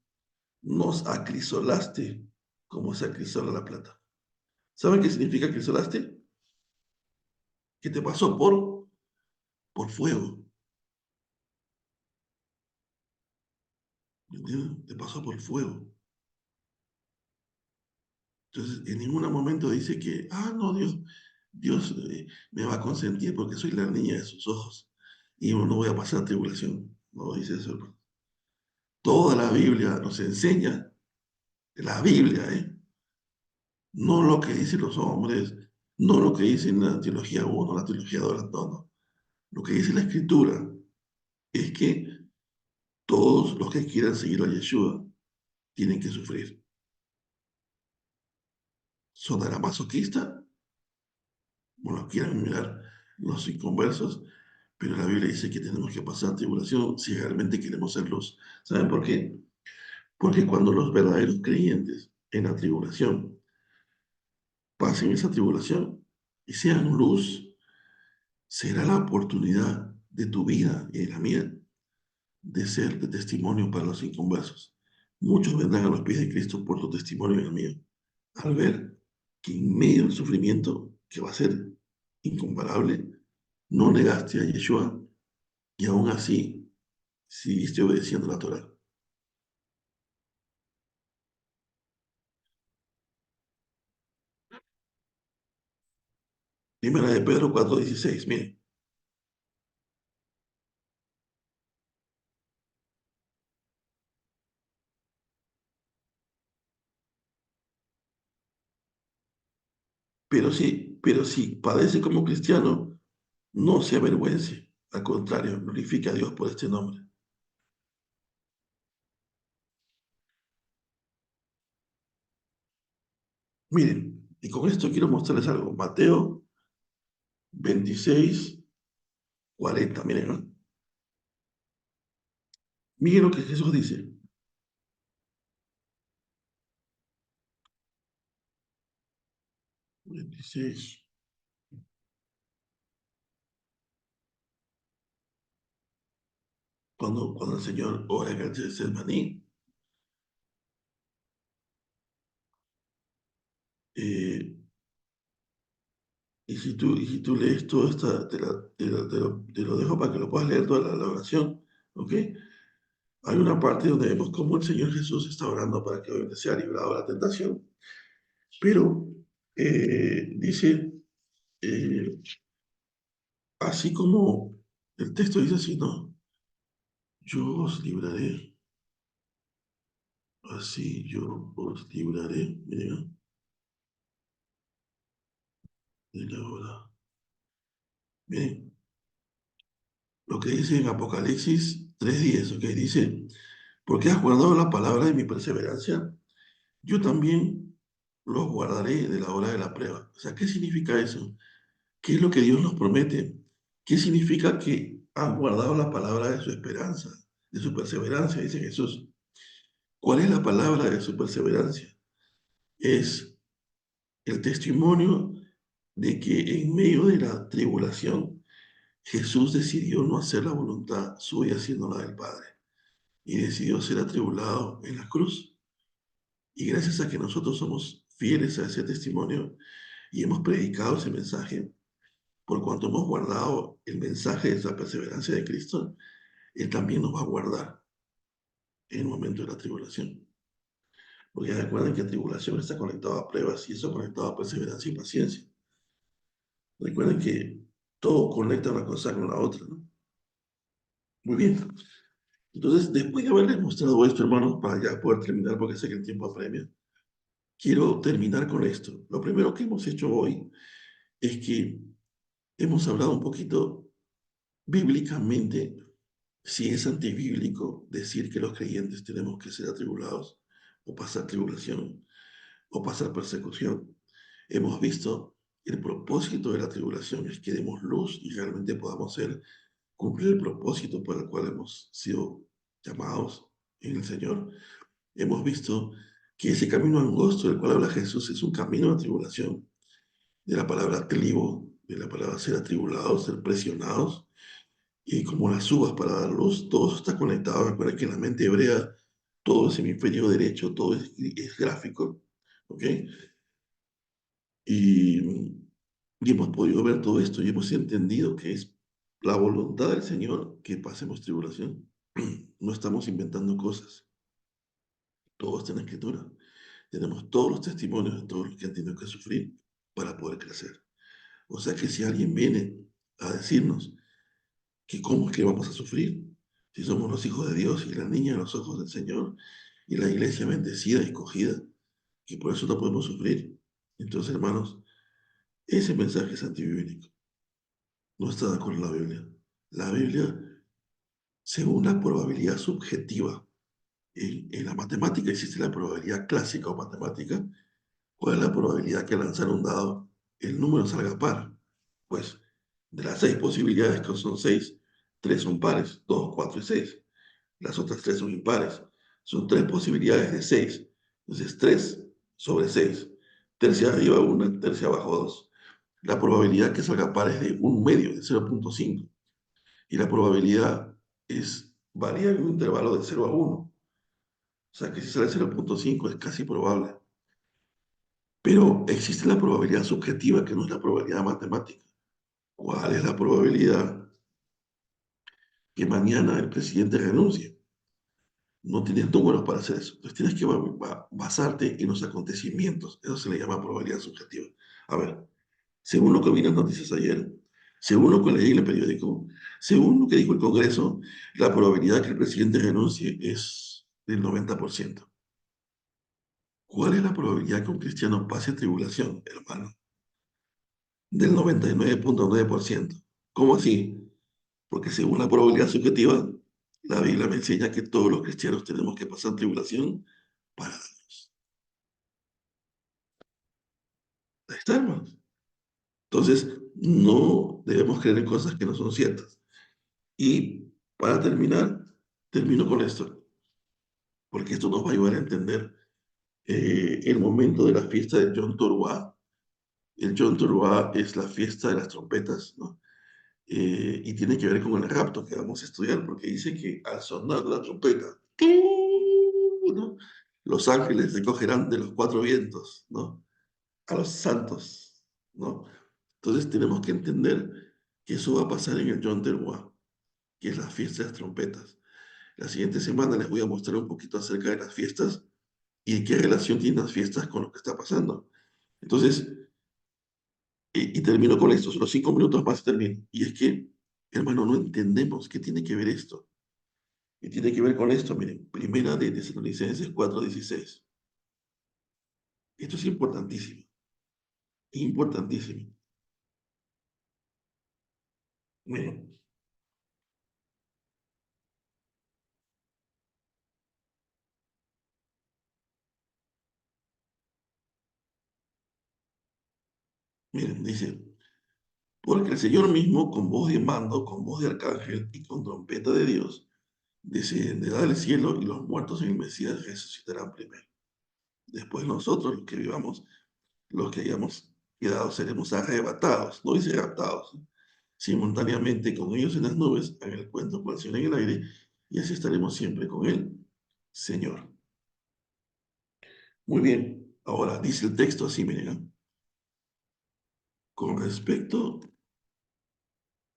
nos acrisolaste como se acrisola la plata. ¿Saben qué significa acrisolaste? Que te pasó por fuego. ¿Entienden? Te pasó por fuego. Entonces, en ningún momento dice que, no, Dios me va a consentir porque soy la niña de sus ojos y no voy a pasar tribulación. No dice eso, hermano. Toda la Biblia nos enseña, la Biblia, no lo que dicen los hombres, no lo que dice la teología 1, la teología 2, no, no. Lo que dice la Escritura es que todos los que quieran seguir a Yeshua tienen que sufrir. ¿Sonará masoquista? O lo quieran mirar los inconversos, pero la Biblia dice que tenemos que pasar tribulación si realmente queremos ser luz. ¿Saben por qué? Porque cuando los verdaderos creyentes en la tribulación pasen esa tribulación y sean luz, será la oportunidad de tu vida y de la mía de ser de testimonio para los inconversos. Muchos vendrán a los pies de Cristo por tu testimonio y el mío, al ver que en medio del sufrimiento, que va a ser incomparable, no negaste a Yeshua y aún así seguiste obedeciendo la Torah. Primera de Pedro 4:16, mire. Pero si padece como cristiano, no se avergüence. Al contrario, glorifique a Dios por este nombre. Miren, y con esto quiero mostrarles algo. Mateo 26:40, miren, ¿no? Miren lo que Jesús dice. 26, cuando el Señor ora en el Getsemaní, eh, y si tú lees todo esta, te lo dejo para que lo puedas leer toda la oración, ¿ok? Hay una parte donde vemos cómo el Señor Jesús está orando para que obviamente sea librado de la tentación, pero dice, eh, así como el texto dice así, ¿no? Yo os libraré, así yo os libraré, mira, de la hora. Miren, lo que dice en Apocalipsis 3:10, ¿ok? Dice, porque has guardado la palabra de mi perseverancia, yo también los guardaré de la hora de la prueba. O sea, ¿qué significa eso? ¿Qué es lo que Dios nos promete? ¿Qué significa que han guardado la palabra de su esperanza, de su perseverancia? Dice Jesús. ¿Cuál es la palabra de su perseverancia? Es el testimonio de que en medio de la tribulación Jesús decidió no hacer la voluntad suya, sino la del Padre, y decidió ser atribulado en la cruz. Y gracias a que nosotros somos fieles a ese testimonio y hemos predicado ese mensaje, por cuanto hemos guardado el mensaje de esa perseverancia de Cristo, Él también nos va a guardar en el momento de la tribulación. Porque recuerden que tribulación está conectado a pruebas y eso conectado a perseverancia y paciencia. Recuerden que todo conecta una cosa con la otra, ¿no? Muy bien. Entonces, después de haberles mostrado esto, hermanos, para ya poder terminar, porque sé que el tiempo apremia, quiero terminar con esto. Lo primero que hemos hecho hoy es que hemos hablado un poquito bíblicamente, si es antibíblico decir que los creyentes tenemos que ser atribulados o pasar tribulación o pasar persecución. Hemos visto el propósito de la tribulación es que demos luz y realmente podamos cumplir el propósito para el cual hemos sido llamados en el Señor. Hemos visto que ese camino angosto del cual habla Jesús es un camino de tribulación, de la palabra tribo, de la palabra ser atribulados, ser presionados, y como las uvas para dar luz, todo eso está conectado. Recuerda que en la mente hebrea todo es hemisferio derecho, todo es gráfico, ¿ok? Y, y hemos podido ver todo esto y hemos entendido que es la voluntad del Señor que pasemos tribulación. No estamos inventando cosas, todo está en la Escritura. Tenemos todos los testimonios de todos los que han tenido que sufrir para poder crecer. O sea que si alguien viene a decirnos que cómo es que vamos a sufrir, si somos los hijos de Dios y la niña de los ojos del Señor y la iglesia bendecida y escogida, que por eso no podemos sufrir. Entonces, hermanos, ese mensaje es antibíblico. No está de acuerdo con la Biblia. La Biblia, según la probabilidad subjetiva, en la matemática existe la probabilidad clásica o matemática. ¿Cuál es la probabilidad que al lanzar un dado el número salga par? Pues de las 6 posibilidades, que son 6, 3 son pares, 2, 4 y 6. Las otras 3 son impares. Son 3 posibilidades de 6. Entonces 3 sobre 6. Tercia arriba 1, tercia abajo 2. La probabilidad que salga par es de un medio, de 0,5. Y la probabilidad varía en un intervalo de 0 a 1. O sea que si sale 0,5 es casi probable. Pero existe la probabilidad subjetiva, que no es la probabilidad matemática. ¿Cuál es la probabilidad que mañana el presidente renuncie? No tienes números para hacer eso. Entonces tienes que basarte en los acontecimientos. Eso se le llama probabilidad subjetiva. A ver, según lo que vi en las noticias ayer, según lo que leí en el periódico, según lo que dijo el Congreso, la probabilidad que el presidente renuncie es del 90%. ¿Cuál es la probabilidad que un cristiano pase tribulación, hermano? Del 99,9%. ¿Cómo así? Porque según la probabilidad subjetiva, la Biblia me enseña que todos los cristianos tenemos que pasar tribulación para Dios. Ahí está, hermanos. Entonces, no debemos creer en cosas que no son ciertas. Y para terminar, termino con esto, porque esto nos va a ayudar a entender el momento de la fiesta de Yom Teruah. El Yom Teruah es la fiesta de las trompetas, ¿no? Y tiene que ver con el rapto que vamos a estudiar, porque dice que al sonar la trompeta, ¿no? Los ángeles recogerán de los 4 vientos, ¿no? A los santos, ¿no? Entonces tenemos que entender que eso va a pasar en el Yom Teruah, que es la fiesta de las trompetas. La siguiente semana les voy a mostrar un poquito acerca de las fiestas y qué relación tienen las fiestas con lo que está pasando. Entonces, y termino con esto, son los 5 minutos más y termino. Y es que, hermano, no entendemos qué tiene que ver esto. Y tiene que ver con esto, miren, primera de Tesalonicenses 4:16. Esto es importantísimo, importantísimo. Miren, miren, dice, porque el Señor mismo, con voz de mando, con voz de arcángel y con trompeta de Dios, descenderá del cielo y los muertos en el Mesías resucitarán primero. Después nosotros, los que vivamos, los que hayamos quedado, seremos arrebatados, no dice raptados, simultáneamente con ellos en las nubes, en el cuento cual en el aire, y así estaremos siempre con él, Señor. Muy bien, ahora dice el texto así, miren, ¿eh? Con respecto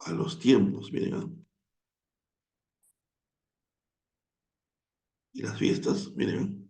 a los tiempos, miren, ¿eh? Y las fiestas, miren, ¿eh?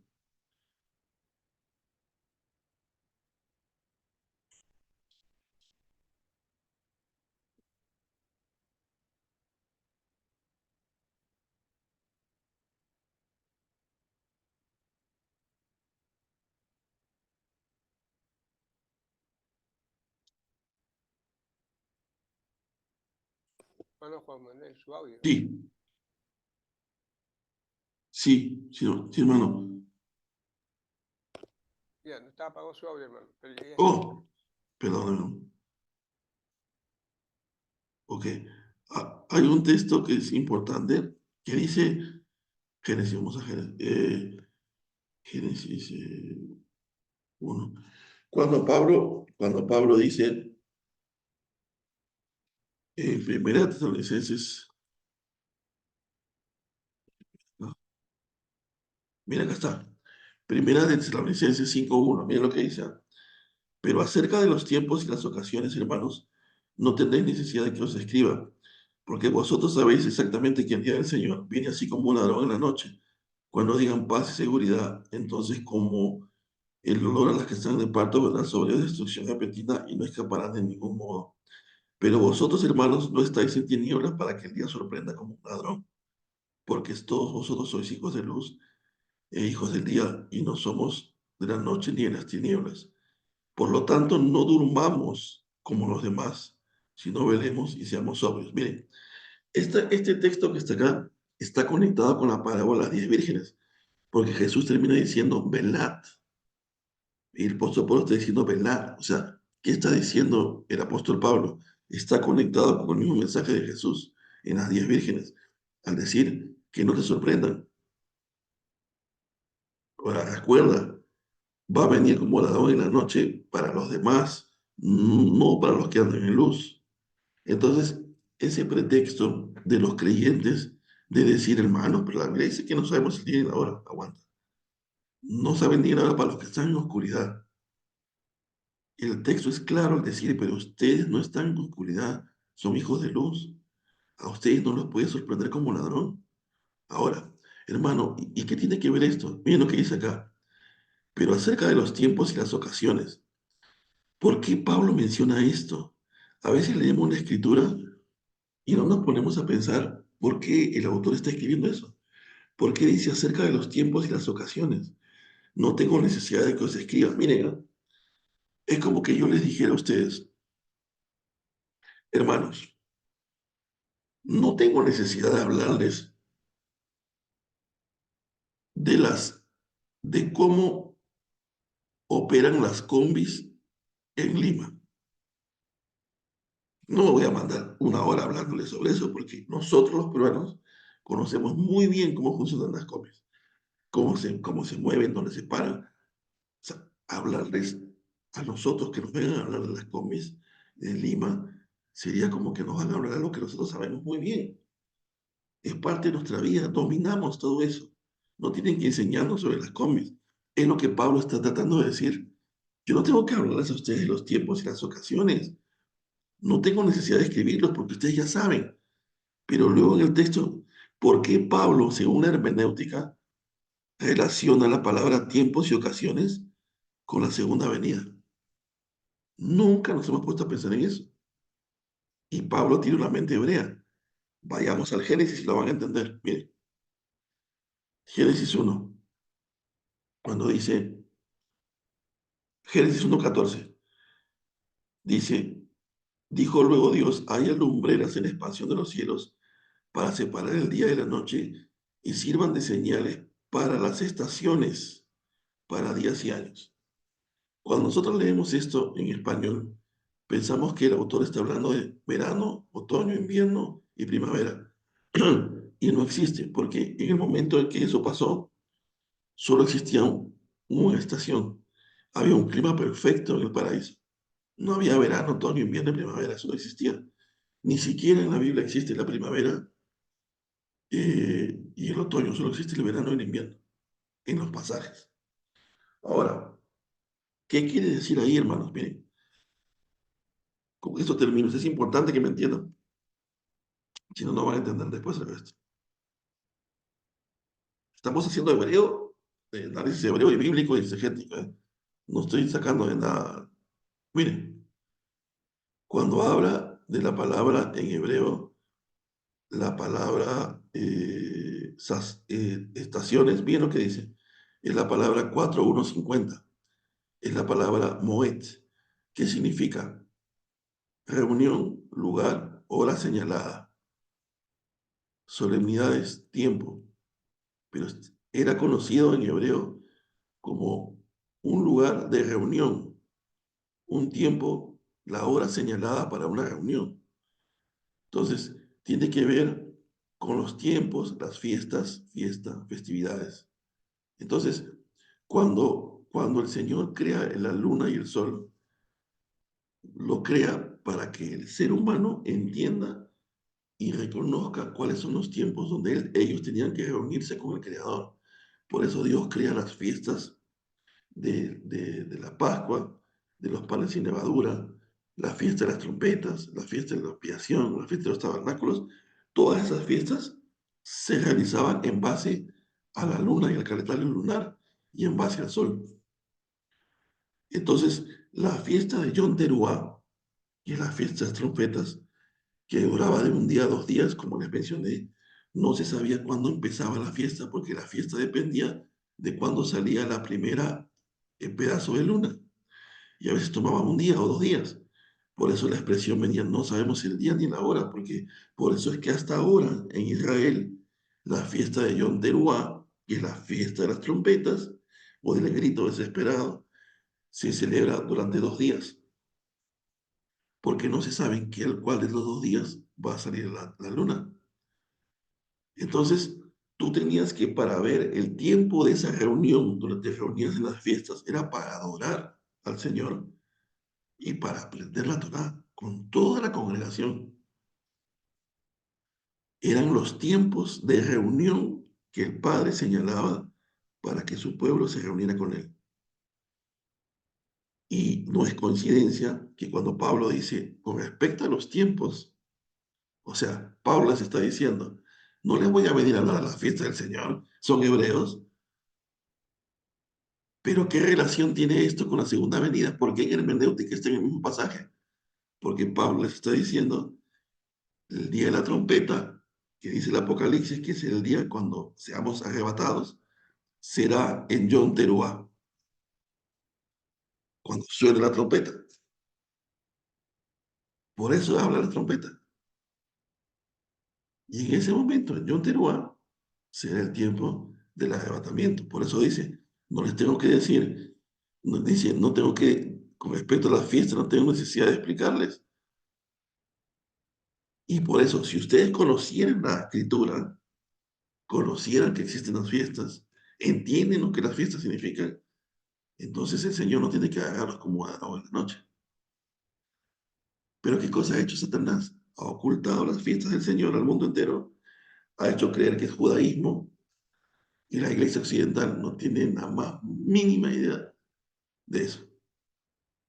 Hermano Juan Manuel, su audio. Sí, sí, sí, sí, hermano. Ya, no estaba apagado su audio, hermano. Pero ya está. Oh, perdón, hermano. Ok. Hay un texto que es importante que dice, Génesis, vamos a Génesis 1. Cuando Pablo dice en Primera Tesalonicenses, no, mira acá está, Primera de Tesalonicenses 5:1, mira lo que dice. Pero acerca de los tiempos y las ocasiones, hermanos, no tendréis necesidad de que os escriba, porque vosotros sabéis exactamente que el día del Señor viene así como un ladrón en la noche. Cuando digan paz y seguridad, entonces como el olor a las que están de parto vendrá sobre ellos destrucción repentina y no escaparán de ningún modo. Pero vosotros, hermanos, no estáis en tinieblas para que el día sorprenda como un ladrón, porque todos vosotros sois hijos de luz e hijos del día, y no somos de la noche ni de las tinieblas. Por lo tanto, no durmamos como los demás, sino velemos y seamos sobrios. Miren, este texto que está acá está conectado con la parábola de las 10 vírgenes, porque Jesús termina diciendo, velad. Y el apóstol Pablo está diciendo, velad. O sea, ¿qué está diciendo el apóstol Pablo? Está conectado con el mismo mensaje de Jesús en las 10 vírgenes, al decir que no te sorprendan. Ahora, recuerda, va a venir como ladrón en la noche para los demás, no para los que andan en luz. Entonces, ese pretexto de los creyentes de decir, hermanos, pero la Biblia dice que no sabemos el día y la hora, aguanta. No saben ni la hora para los que están en oscuridad. El texto es claro al decir, pero ustedes no están en oscuridad, son hijos de luz. A ustedes no los puede sorprender como ladrón. Ahora, hermano, ¿y qué tiene que ver esto? Miren lo que dice acá. Pero acerca de los tiempos y las ocasiones, ¿por qué Pablo menciona esto? A veces leemos la escritura y no nos ponemos a pensar por qué el autor está escribiendo eso. ¿Por qué dice acerca de los tiempos y las ocasiones? No tengo necesidad de que os escriba. Miren, es como que yo les dijera a ustedes, hermanos, no tengo necesidad de hablarles de cómo operan las combis en Lima. No me voy a mandar una hora hablándoles sobre eso porque nosotros los peruanos conocemos muy bien cómo funcionan las combis, cómo se mueven, dónde se paran. O sea, hablarles a nosotros que nos vengan a hablar de las combis de Lima sería como que nos van a hablar de lo que nosotros sabemos muy bien. Es parte de nuestra vida, dominamos todo eso. No tienen que enseñarnos sobre las combis. Es lo que Pablo está tratando de decir. Yo no tengo que hablarles a ustedes de los tiempos y las ocasiones. No tengo necesidad de escribirlos porque ustedes ya saben. Pero luego en el texto, ¿por qué Pablo, según la hermenéutica, relaciona la palabra tiempos y ocasiones con la segunda venida? Nunca nos hemos puesto a pensar en eso. Y Pablo tiene una mente hebrea. Vayamos al Génesis y lo van a entender. Miren, Génesis 1, cuando dice, Génesis 1:14, dice, dijo luego Dios, haya lumbreras en la expansión de los cielos para separar el día de la noche y sirvan de señales para las estaciones, para días y años. Cuando nosotros leemos esto en español, pensamos que el autor está hablando de verano, otoño, invierno y primavera. Y no existe, porque en el momento en que eso pasó, solo existía una estación. Había un clima perfecto en el paraíso. No había verano, otoño, invierno y primavera, eso no existía. Ni siquiera en la Biblia existe la primavera y el otoño, solo existe el verano y el invierno en los pasajes. Ahora, ¿qué quiere decir ahí, hermanos? Miren, con estos términos es importante que me entiendan, si no, no van a entender después el resto. Estamos haciendo hebreo, análisis hebreo y bíblico y exegético, ¿eh? No estoy sacando de nada. Miren, cuando habla de la palabra en hebreo, la palabra estaciones, bien lo que dice, es la palabra 4150, es la palabra moed, que significa reunión, lugar, hora señalada. solemnidades, tiempo, pero era conocido en hebreo como un lugar de reunión, un tiempo, la hora señalada para una reunión. Entonces, tiene que ver con los tiempos, las fiestas, festividades. Entonces, cuando el Señor crea la luna y el sol, lo crea para que el ser humano entienda y reconozca cuáles son los tiempos donde ellos tenían que reunirse con el Creador. Por eso Dios crea las fiestas de la Pascua, de los panes sin levadura, la fiesta de las trompetas, la fiesta de la expiación, la fiesta de los tabernáculos. Todas esas fiestas se realizaban en base a la luna y al calendario lunar y en base al sol. Entonces, la fiesta de Yom Teruah, que es la fiesta de las trompetas, que duraba de un día a 2 días, como les mencioné, no se sabía cuándo empezaba la fiesta, porque la fiesta dependía de cuándo salía la primera pedazo de luna. Y a veces tomaba un día o 2 días. Por eso la expresión venía, no sabemos el día ni la hora, porque por eso es que hasta ahora en Israel la fiesta de Yom Teruah, que es la fiesta de las trompetas, o del grito desesperado, se celebra durante 2 días, porque no se sabe cuál de los 2 días va a salir la luna. Entonces, tú tenías que, para ver el tiempo de esa reunión, donde te reunías en las fiestas, era para adorar al Señor y para aprender la Torá con toda la congregación. Eran los tiempos de reunión que el Padre señalaba para que su pueblo se reuniera con él. Y no es coincidencia que cuando Pablo dice, con respecto a los tiempos, o sea, Pablo les está diciendo, no les voy a venir a hablar a la fiesta del Señor, son hebreos, pero ¿qué relación tiene esto con la segunda venida? ¿Por qué en hermenéutica está en el mismo pasaje? Porque Pablo les está diciendo, el día de la trompeta, que dice el Apocalipsis, que es el día cuando seamos arrebatados, será en Yom Teruah, cuando suene la trompeta. Por eso habla la trompeta. Y en ese momento, en Yom Teruah, será el tiempo del arrebatamiento. Por eso dice, no les tengo que decir, dice, no tengo que, con respecto a las fiestas, no tengo necesidad de explicarles. Y por eso, si ustedes conocieran la escritura, conocieran que existen las fiestas, entienden lo que las fiestas significan, entonces el Señor no tiene que agarrarlos como a la noche. Pero ¿qué cosa ha hecho Satanás? Ha ocultado las fiestas del Señor al mundo entero, ha hecho creer que es judaísmo, y la iglesia occidental no tiene la más mínima idea de eso.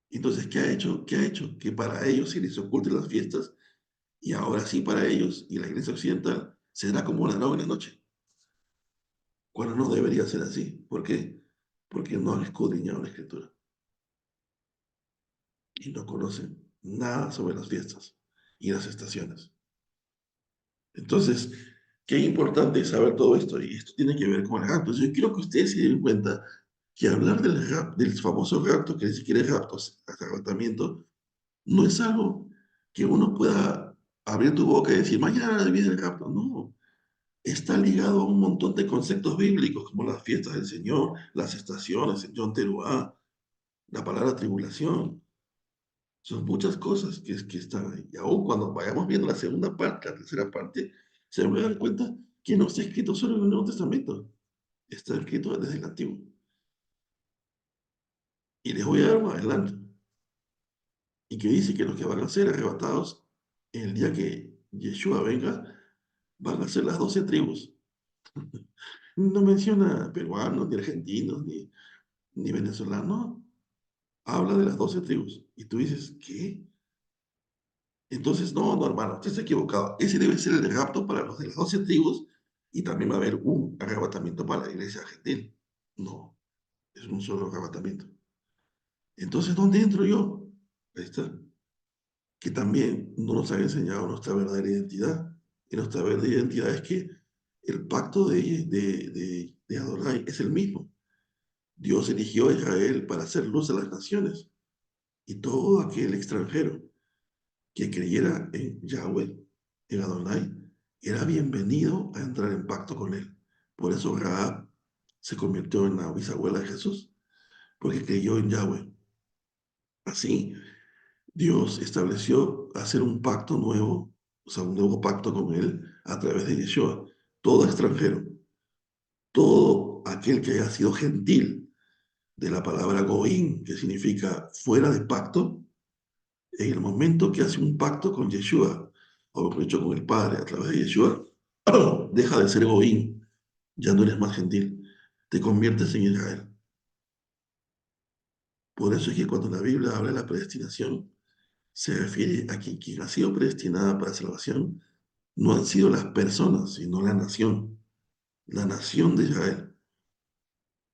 Entonces, ¿qué ha hecho? ¿Qué ha hecho? Que para ellos se les oculten las fiestas, y ahora sí para ellos y la iglesia occidental será como la en la noche, cuando no debería ser así. ¿Por qué? Porque no han escudriñado la escritura y no conocen nada sobre las fiestas y las estaciones. Entonces, qué importante es saber todo esto, y esto tiene que ver con el rapto. Yo quiero que ustedes se den cuenta que hablar del famoso rapto, que ni siquiera es rapto, es arrebatamiento, no es algo que uno pueda abrir tu boca y decir, mañana viene el rapto. No, está ligado a un montón de conceptos bíblicos, como las fiestas del Señor, las estaciones, el Yom Teruah, la palabra tribulación. Son muchas cosas que están ahí. Y aún cuando vayamos viendo la segunda parte, la tercera parte, se van a dar cuenta que no está escrito solo en el Nuevo Testamento, está escrito desde el Antiguo. Y les voy a dar un adelanto. Y que dice que los que van a ser arrebatados en el día que Yeshua venga, van a ser las 12 tribus. No menciona peruanos, ni argentinos, ni venezolanos. Habla de las 12 tribus. Y tú dices, ¿qué? Entonces, no, hermano, usted está equivocado. Ese debe ser el rapto para los de las 12 tribus, y también va a haber un arrebatamiento para la iglesia gentil. No, es un solo arrebatamiento. Entonces, ¿dónde entro yo? Ahí está. Que también no nos han enseñado nuestra verdadera identidad. Y nuestra verdadera identidad es que el pacto de Adonai es el mismo. Dios eligió a Israel para hacer luz a las naciones. Y todo aquel extranjero que creyera en Yahweh, en Adonai, era bienvenido a entrar en pacto con él. Por eso Rahab se convirtió en la bisabuela de Jesús, porque creyó en Yahweh. Así, Dios estableció hacer un pacto nuevo, o sea, un nuevo pacto con él a través de Yeshua. Todo extranjero, todo aquel que haya sido gentil, de la palabra goín, que significa fuera de pacto, en el momento que hace un pacto con Yeshua, o mejor dicho, con el Padre a través de Yeshua, deja de ser goín, ya no eres más gentil, te conviertes en Israel. Por eso es que cuando la Biblia habla de la predestinación, se refiere a que quien ha sido predestinada para salvación no han sido las personas, sino la nación de Israel.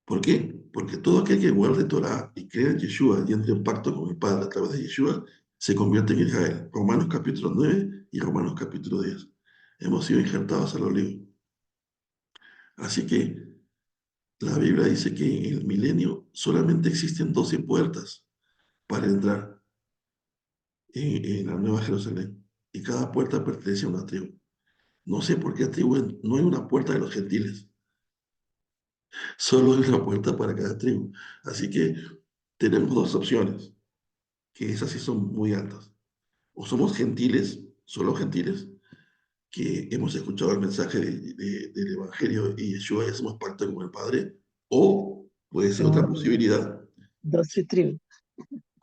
¿Por qué? Porque todo aquel que guarde Torah y crea en Yeshua y entre en pacto con el Padre a través de Yeshua, se convierte en Israel. Romanos capítulo 9 y Romanos capítulo 10. Hemos sido injertados al olivo. Así que la Biblia dice que en el milenio solamente existen 12 puertas para entrar en la Nueva Jerusalén. Y cada puerta pertenece a una tribu. No sé por qué tribu no hay una puerta de los gentiles. Solo hay una puerta para cada tribu. Así que tenemos dos opciones, que esas sí son muy altas. O somos gentiles, solo gentiles, que hemos escuchado el mensaje del Evangelio y Yeshua y hacemos pacto con el Padre, o puede ser otra Son posibilidad, 12 tribus.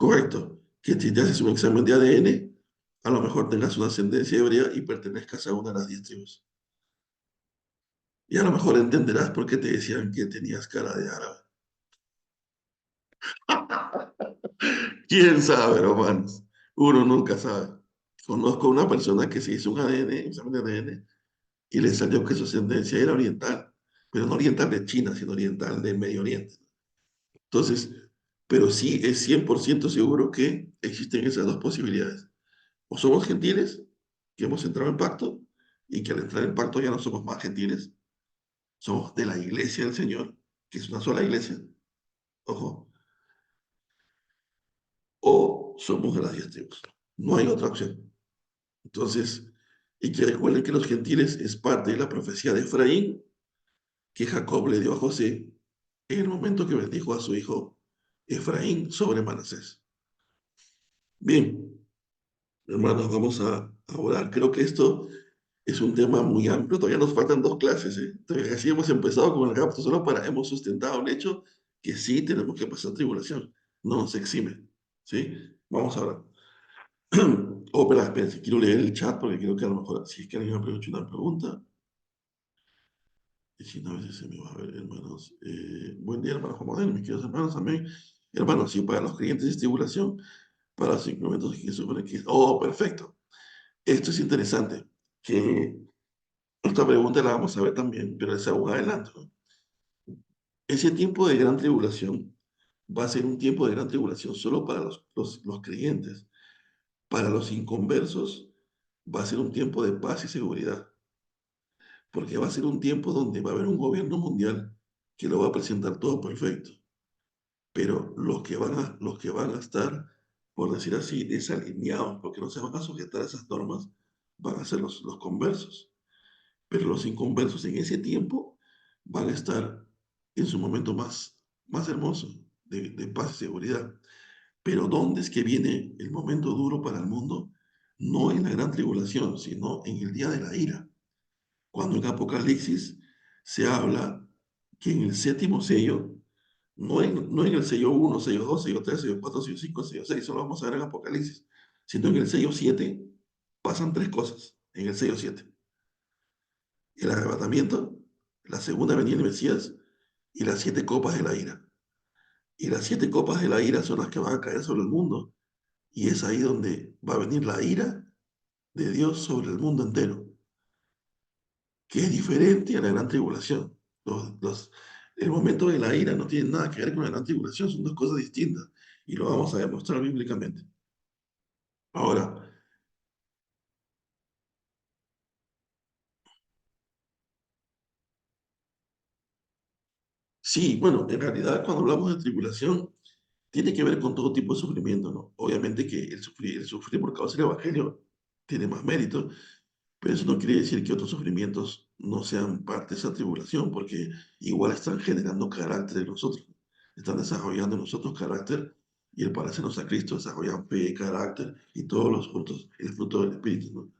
correcto, que si te haces un examen de ADN, a lo mejor tengas una ascendencia hebrea y pertenezcas a una de las 10 tribus. Y a lo mejor entenderás por qué te decían que tenías cara de árabe. ¿Quién sabe, hermanos? Uno nunca sabe. Conozco a una persona que se hizo un ADN, un examen de ADN, y le salió que su ascendencia era oriental, pero no oriental de China, sino oriental del Medio Oriente. Entonces, pero sí es 100% seguro que existen esas dos posibilidades. O somos gentiles, que hemos entrado en pacto, y que al entrar en pacto ya no somos más gentiles, somos de la iglesia del Señor, que es una sola iglesia, ojo, o somos de las 10 tribus. No hay otra opción. Entonces, y que recuerden que los gentiles es parte de la profecía de Efraín que Jacob le dio a José en el momento que bendijo a su hijo Efraín sobre Manasés. Bien, hermanos, vamos a orar. Creo que esto es un tema muy amplio. Todavía nos faltan dos clases. Todavía así hemos empezado con el rapto, solo para hemos sustentado el hecho que sí tenemos que pasar tribulación. No nos exime. ¿Sí? Vamos a orar. Oh, espera, si quiero leer el chat porque creo que a lo mejor si es que alguien me ha hecho una pregunta. Y si no, a veces se me va a ver, hermanos. Buen día, hermanos, como ven, mis queridos hermanos, amén. Hermanos, sí, para los creyentes es tribulación, para los incrementos que supone que... Oh, perfecto. Esto es interesante, que esta pregunta la vamos a ver también, pero es aún adelanto, ¿no? Ese tiempo de gran tribulación va a ser un tiempo de gran tribulación solo para los creyentes. Para los inconversos va a ser un tiempo de paz y seguridad, porque va a ser un tiempo donde va a haber un gobierno mundial que lo va a presentar todo perfecto. Pero los que van a estar, por decir así, desalineados, porque no se van a sujetar a esas normas, van a ser los conversos. Pero los inconversos en ese tiempo van a estar en su momento más hermoso, de paz y seguridad. Pero ¿dónde es que viene el momento duro para el mundo? No en la gran tribulación, sino en el día de la ira. Cuando en Apocalipsis se habla que en el séptimo sello, no en el sello 1, sello 2, sello 3, sello 4, sello 5, sello 6, eso lo vamos a ver en Apocalipsis, sino en el sello 7 pasan tres cosas en el sello 7. El arrebatamiento, la segunda venida del Mesías y las 7 copas de la ira. Y las 7 copas de la ira son las que van a caer sobre el mundo. Y es ahí donde va a venir la ira de Dios sobre el mundo entero, que es diferente a la gran tribulación. El momento de la ira no tiene nada que ver con la gran tribulación, son dos cosas distintas. Y lo vamos a demostrar bíblicamente. Ahora, sí, bueno, en realidad cuando hablamos de tribulación, tiene que ver con todo tipo de sufrimiento, ¿no? Obviamente que el sufrir por causa del Evangelio tiene más mérito, Pero eso no quiere decir que otros sufrimientos no sean parte de esa tribulación, porque igual están generando carácter en nosotros, están desarrollando en nosotros carácter, y el parecernos a Cristo desarrollan fe, carácter y todos los frutos, el fruto del Espíritu, ¿no?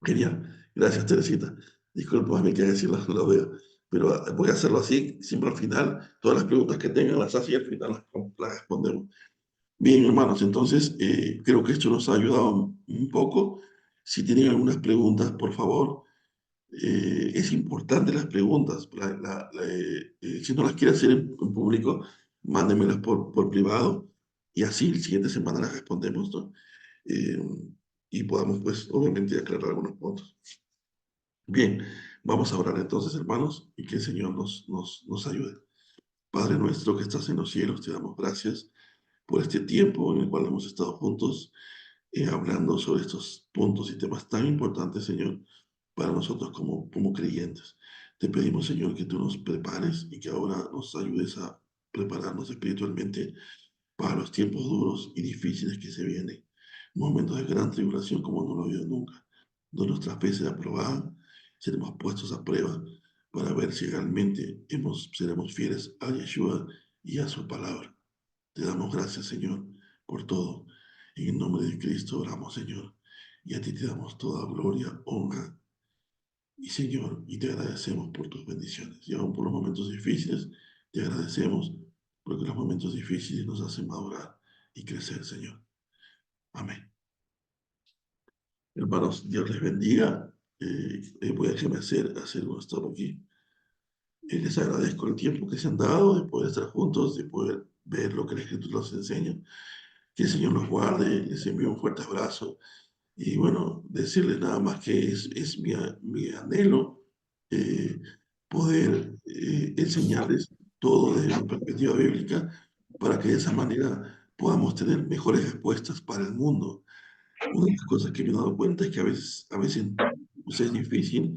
Genial. Gracias, Teresita. Disculpame que decir lo veo, pero voy a hacerlo así, siempre al final, todas las preguntas que tengan las hago y al final las respondemos. Bien, hermanos, entonces creo que esto nos ha ayudado un poco. Si tienen algunas preguntas, por favor, es importante las preguntas. Si no las quiere hacer en público, mándenmelas por privado y así la siguiente semana las respondemos, ¿no? Eh, y podamos, pues, obviamente aclarar algunos puntos. Bien, vamos a orar entonces, hermanos, y que el Señor nos ayude. Padre nuestro que estás en los cielos, te damos gracias por este tiempo en el cual hemos estado juntos hablando sobre estos puntos y temas tan importantes, Señor, para nosotros como creyentes. Te pedimos, Señor, que tú nos prepares y que ahora nos ayudes a prepararnos espiritualmente para los tiempos duros y difíciles que se vienen. Momentos de gran tribulación como no lo ha habido nunca, donde nuestra fe será probada, seremos puestos a prueba para ver si realmente seremos fieles a Yeshua y a su palabra. Te damos gracias, Señor, por todo. En el nombre de Cristo oramos, Señor. Y a ti te damos toda gloria, honra y, Señor, y te agradecemos por tus bendiciones. Y aún por los momentos difíciles, te agradecemos porque los momentos difíciles nos hacen madurar y crecer, Señor. Amén. Hermanos, Dios les bendiga. Voy a dejarme hacer un stop aquí. Les agradezco el tiempo que se han dado de poder estar juntos, de poder ver lo que la Escritura nos enseña. Que el Señor los guarde, les envío un fuerte abrazo. Y bueno, decirles nada más que es mi anhelo poder enseñarles todo desde una perspectiva bíblica para que de esa manera podamos tener mejores respuestas para el mundo. Una de las cosas que me he dado cuenta es que a veces pues es difícil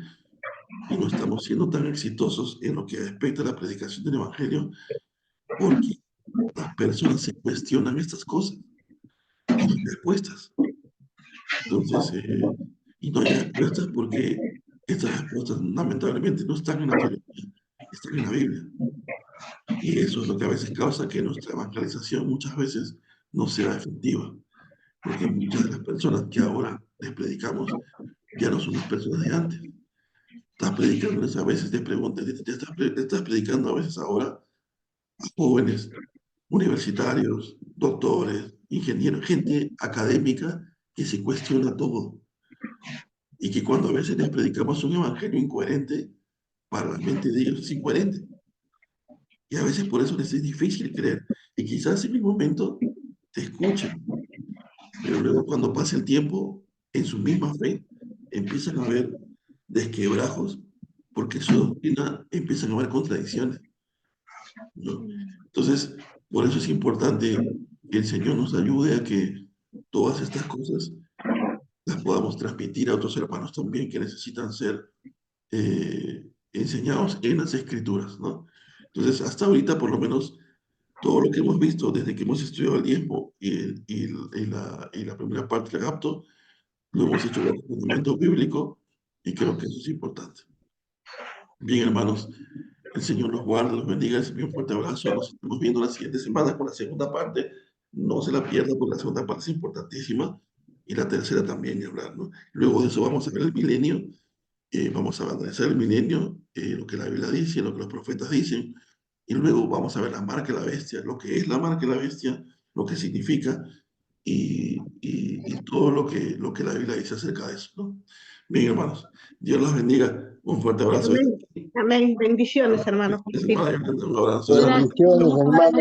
y no estamos siendo tan exitosos en lo que respecta a la predicación del Evangelio porque las personas se cuestionan estas cosas y no hay respuestas. Entonces, y no hay respuestas porque estas respuestas lamentablemente no están en la teología, están en la Biblia. Y eso es lo que a veces causa que nuestra evangelización muchas veces no sea efectiva, porque muchas de las personas que ahora les predicamos ya no son las personas de antes. Estás predicándoles a veces, te estás predicando a veces ahora a jóvenes, universitarios, doctores, ingenieros, gente académica que se cuestiona todo. Y que cuando a veces les predicamos un evangelio incoherente, para la mente de ellos es incoherente. Y a veces por eso les es difícil creer. Y quizás en el momento te escuchen, pero luego cuando pasa el tiempo, en su misma fe, empiezan a haber desquebrajos, porque su doctrina empiezan a haber contradicciones, ¿no? Entonces, por eso es importante que el Señor nos ayude a que todas estas cosas las podamos transmitir a otros hermanos también que necesitan ser enseñados en las escrituras, ¿no? Entonces, hasta ahorita, por lo menos, todo lo que hemos visto desde que hemos estudiado el diezmo y la primera parte del rapto, lo hemos hecho con el fundamento bíblico y creo que eso es importante. Bien, hermanos, el Señor los guarde, los bendiga, les envío un fuerte abrazo. Nos estamos viendo la siguiente semana con la segunda parte. No se la pierda porque la segunda parte es importantísima y la tercera también, ni hablar, ¿no? Luego de eso vamos a ver el milenio. Vamos a analizar el milenio, lo que la Biblia dice, lo que los profetas dicen, y luego vamos a ver la marca de la bestia, lo que es la marca de la bestia, lo que significa y todo lo que la Biblia dice acerca de eso, ¿no? Bien, hermanos, Dios los bendiga. Un fuerte abrazo. Amén. Amén. Bendiciones, hermano. Un abrazo. Bendiciones, hermano.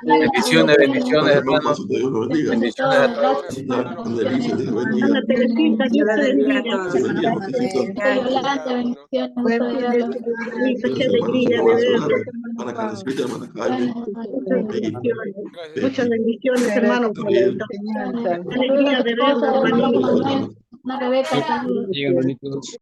Bendiciones, bendiciones, hermano. Dios los bendiga. Bendiciones a todos. Ana Elisa, Dios los bendiga. Ana Teresita, Dios te bendiga. Dios te bendiga, Matecito. Buen fin de semana, qué alegría de verlo. Para Carlosita, hermana Jaime. Muchas bendiciones. Muchas bendiciones, hermano. Gabriel. Alegría de verlo, hermanito. Digan bonitos.